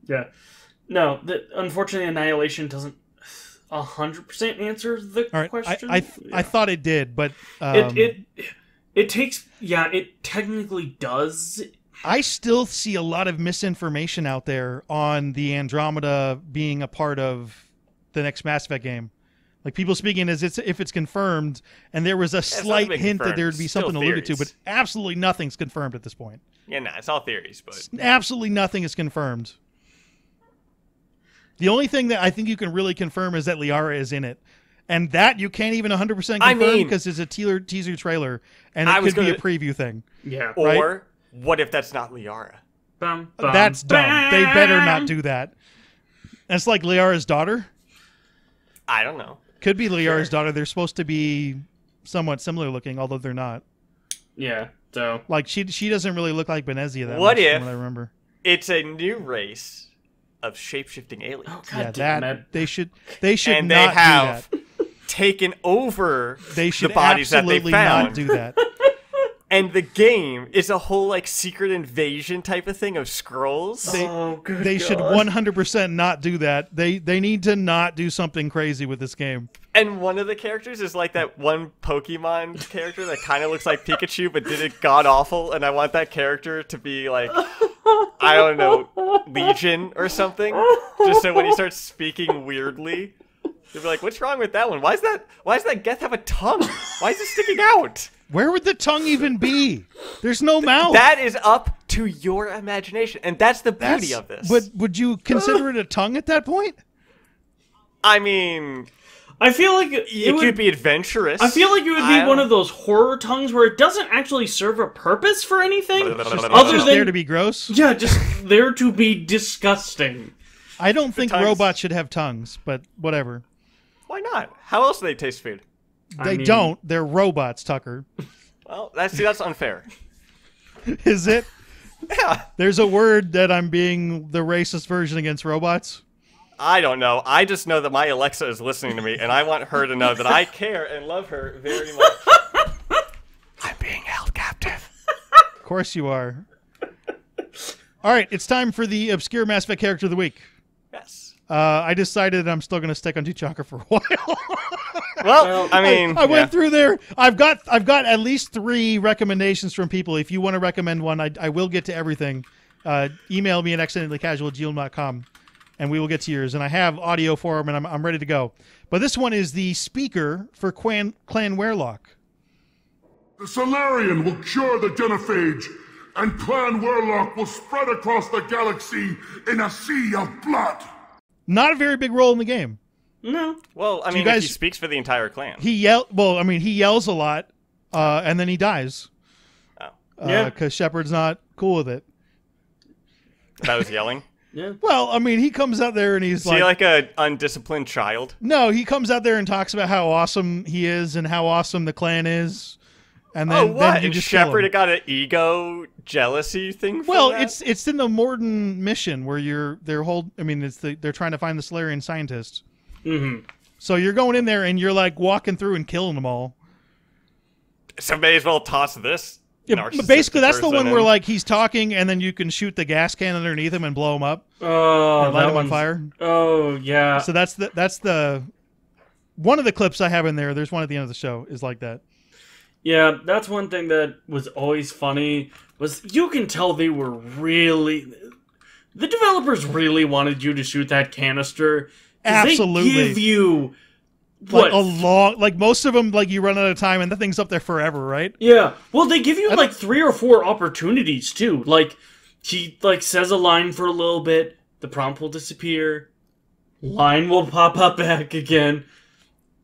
Yeah. No, unfortunately, Annihilation doesn't 100% answer the question. I thought it did, but... It technically does. I still see a lot of misinformation out there on the Andromeda being a part of the next Mass Effect game. Like people speaking as if it's confirmed, and there was a slight hint that there would be something alluded to, but absolutely nothing's confirmed at this point. Yeah, it's all theories, but... Absolutely nothing is confirmed. The only thing that I think you can really confirm is that Liara is in it. And that you can't even 100% confirm because it's a teaser trailer, and it could be a preview thing. Yeah. Or what if that's not Liara? That's dumb. They better not do that. It's like Liara's daughter? I don't know. Could be Liara's daughter. They're supposed to be somewhat similar looking, although they're not. Yeah, so... Like, she doesn't really look like Benezia that what much, if from what I remember. It's a new race of shape-shifting aliens? Oh, God damn it. They should and not they have do that. Taken over they should the bodies that they found. not do that. And the game is a whole like secret invasion type of thing of scrolls. They should 100% not do that. They need to not do something crazy with this game. And one of the characters is like that one Pokemon character that kind of looks like Pikachu but did it god awful. And I want that character to be like, I don't know, Legion or something. Just so when he starts speaking weirdly, you'll be like, what's wrong with that one? Why does that Geth have a tongue? Why is it sticking out? Where would the tongue even be? There's no mouth. That is up to your imagination, and that's the beauty of this. But would you consider it a tongue at that point? I mean, I feel like it could be adventurous. I feel like it would be one of those horror tongues where it doesn't actually serve a purpose for anything other Just than there to be gross? Yeah, just there to be disgusting. I don't think robots should have tongues, but whatever. Why not? How else do they taste food? They don't. They're robots, Tucker. Well, that's unfair. Is it? Yeah. There's a word that I'm being the racist version against robots. I don't know. I just know that my Alexa is listening to me, and I want her to know that I care and love her very much. I'm being held captive. Of course you are. All right, it's time for the obscure Mass Effect character of the week. Yes. I decided I'm still going to stick on Tuchanka for a while. Well, I mean, I went through there. I've got at least 3 recommendations from people. If you want to recommend one, I will get to everything. Email me at accidentallycasual@gmail.com, and we will get to yours. And I have audio for them, and I'm ready to go. But this one is the speaker for Clan Werelock. The Solarian will cure the genophage, and Clan Werelock will spread across the galaxy in a sea of blood. Not a very big role in the game. No. Well, I mean, he speaks for the entire clan. He yells a lot, and then he dies. Oh. Yeah. Because Shepard's not cool with it. That was yelling? Yeah. Well, I mean, he comes out there and he's Is he like an undisciplined child? No, he comes out there and talks about how awesome he is and how awesome the clan is. And then, then you and just kill Shepard him. got an ego jealousy thing for Well, that? it's in the Morden mission where they're trying to find the Solarian scientists. Mm-hmm. So you're going in there and you're like walking through and killing them all. So may as well toss this. Yeah, basically, that's the one where like he's talking and then you can shoot the gas can underneath him and blow him up. Oh, and light him on fire. Oh, yeah. So that's the one of the clips I have in there. There's one at the end of the show is like that. Yeah, that's one thing that was always funny, was you can tell the developers really wanted you to shoot that canister. Absolutely. They give you, like most of them, like you run out of time and the thing's up there forever, right? Yeah. Well, they give you like 3 or 4 opportunities too. Like, he like says a line for a little bit, the prompt will disappear, line will pop up back again.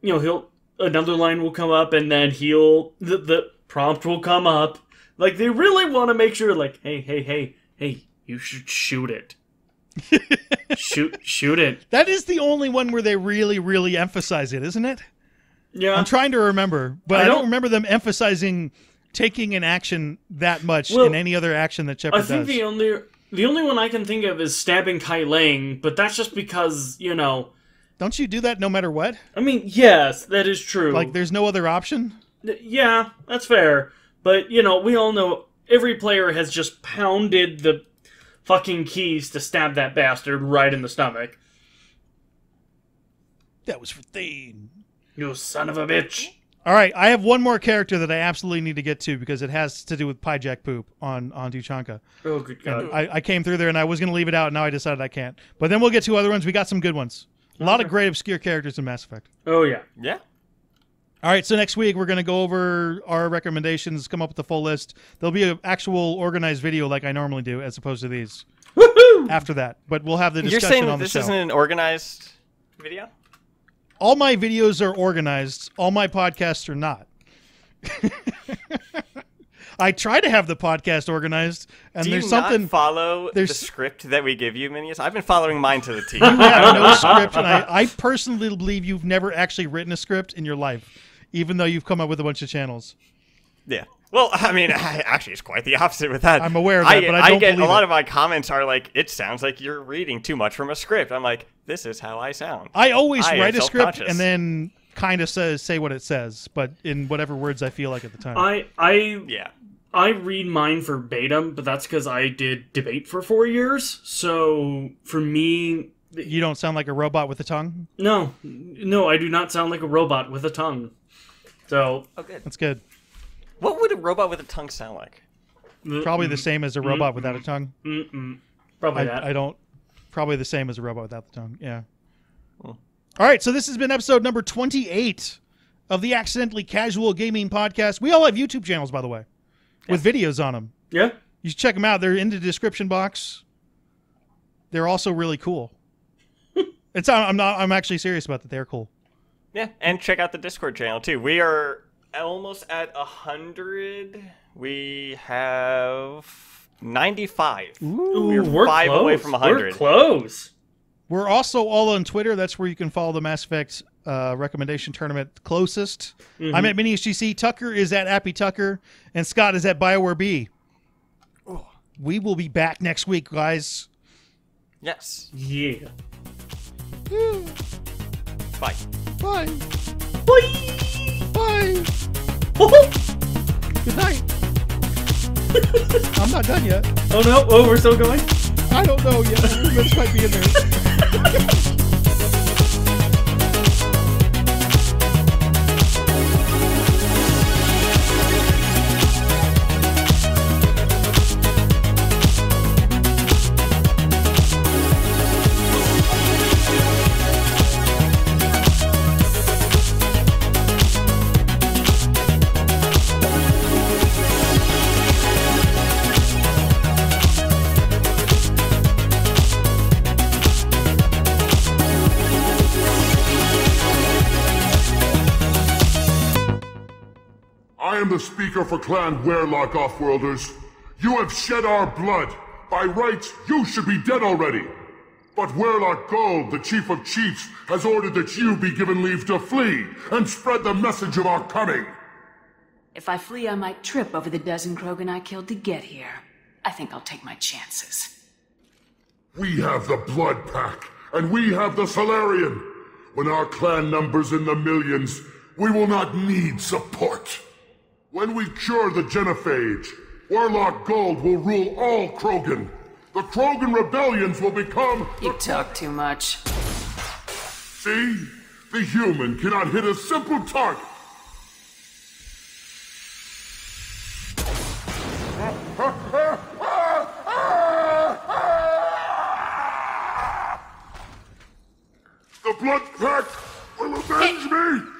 You know, another line will come up, and then the prompt will come up. Like, they really want to make sure, like, hey, you should shoot it. shoot it. That is the only one where they really, really emphasize it, isn't it? Yeah. I'm trying to remember, but I don't remember them emphasizing taking an action that much in any other action that Shepard does. I think the only one I can think of is stabbing Kai Lang, but that's just because, you know... Don't you do that no matter what? I mean, yes, that is true. Like, there's no other option? Yeah, that's fair. But, you know, we all know every player has just pounded the fucking keys to stab that bastard right in the stomach. That was for Thane. You son of a bitch. All right, I have one more character that I absolutely need to get to because it has to do with Pyjack poop on Tuchanka. Oh, good God. I came through there and I was going to leave it out, and now I decided I can't. But then we'll get to other ones. We got some good ones. A lot of great obscure characters in Mass Effect. Oh, yeah. Yeah. All right, so next week we're going to go over our recommendations, come up with a full list. There'll be an actual organized video like I normally do, as opposed to these. Woohoo! After that. But we'll have the You're discussion saying on the this show. isn't an organized video? All my videos are organized. All my podcasts are not. I try to have the podcast organized, and Do there's you something. not follow the script that we give you, Minius? I've been following mine to the T. You have no script, and I personally believe you've never actually written a script in your life, even though you've come up with a bunch of channels. Yeah. Well, I mean, actually, it's quite the opposite with that. I'm aware of that, but I don't get believe a lot it. of my comments are like, "It sounds like you're reading too much from a script." I'm like, "This is how I sound." I always am write a script self-conscious. and then kind of say what it says, but in whatever words I feel like at the time. I Yeah. I read mine verbatim, but that's because I did debate for 4 years. So for me, You don't sound like a robot with a tongue? no, I do not sound like a robot with a tongue. So Oh, good. That's good. What would a robot with a tongue sound like? Probably the same as a robot without a tongue. probably that. I don't. Probably the same as a robot without the tongue. Yeah. All right. So this has been episode number 28 of the Accidentally Casual Gaming Podcast. We all have YouTube channels, by the way, with videos on them. Yeah. You should check them out. They're in the description box. They're also really cool. I'm actually serious about that. They're cool. Yeah, and check out the Discord channel too. We are almost at 100. We have 95. Ooh, We're 5 close. away from 100. We're close. We're also all on Twitter. That's where you can follow the Mass Effect recommendation tournament closest. I'm at Minius GC. Tucker is at Appy Tucker. And Scott is at BioWare B. Ooh. We will be back next week, guys. Yes. Yeah. Bye. Bye. Bye. Bye. Good night. I'm not done yet. Oh no! Oh, we're still going. I don't know yet. This might be in there. I am the speaker for Clan Werelock Offworlders. You have shed our blood. By rights, you should be dead already. But Werelock Gold, the Chief of Chiefs, has ordered that you be given leave to flee and spread the message of our coming. If I flee, I might trip over the dozen Krogan I killed to get here. I think I'll take my chances. We have the Blood Pack, and we have the Solarian. When our clan numbers in the millions, we will not need support. When we cure the Genophage, Warlock Gold will rule all Krogan. The Krogan rebellions will become... You talk too much. See? The human cannot hit a simple target. The Blood Pack will avenge me!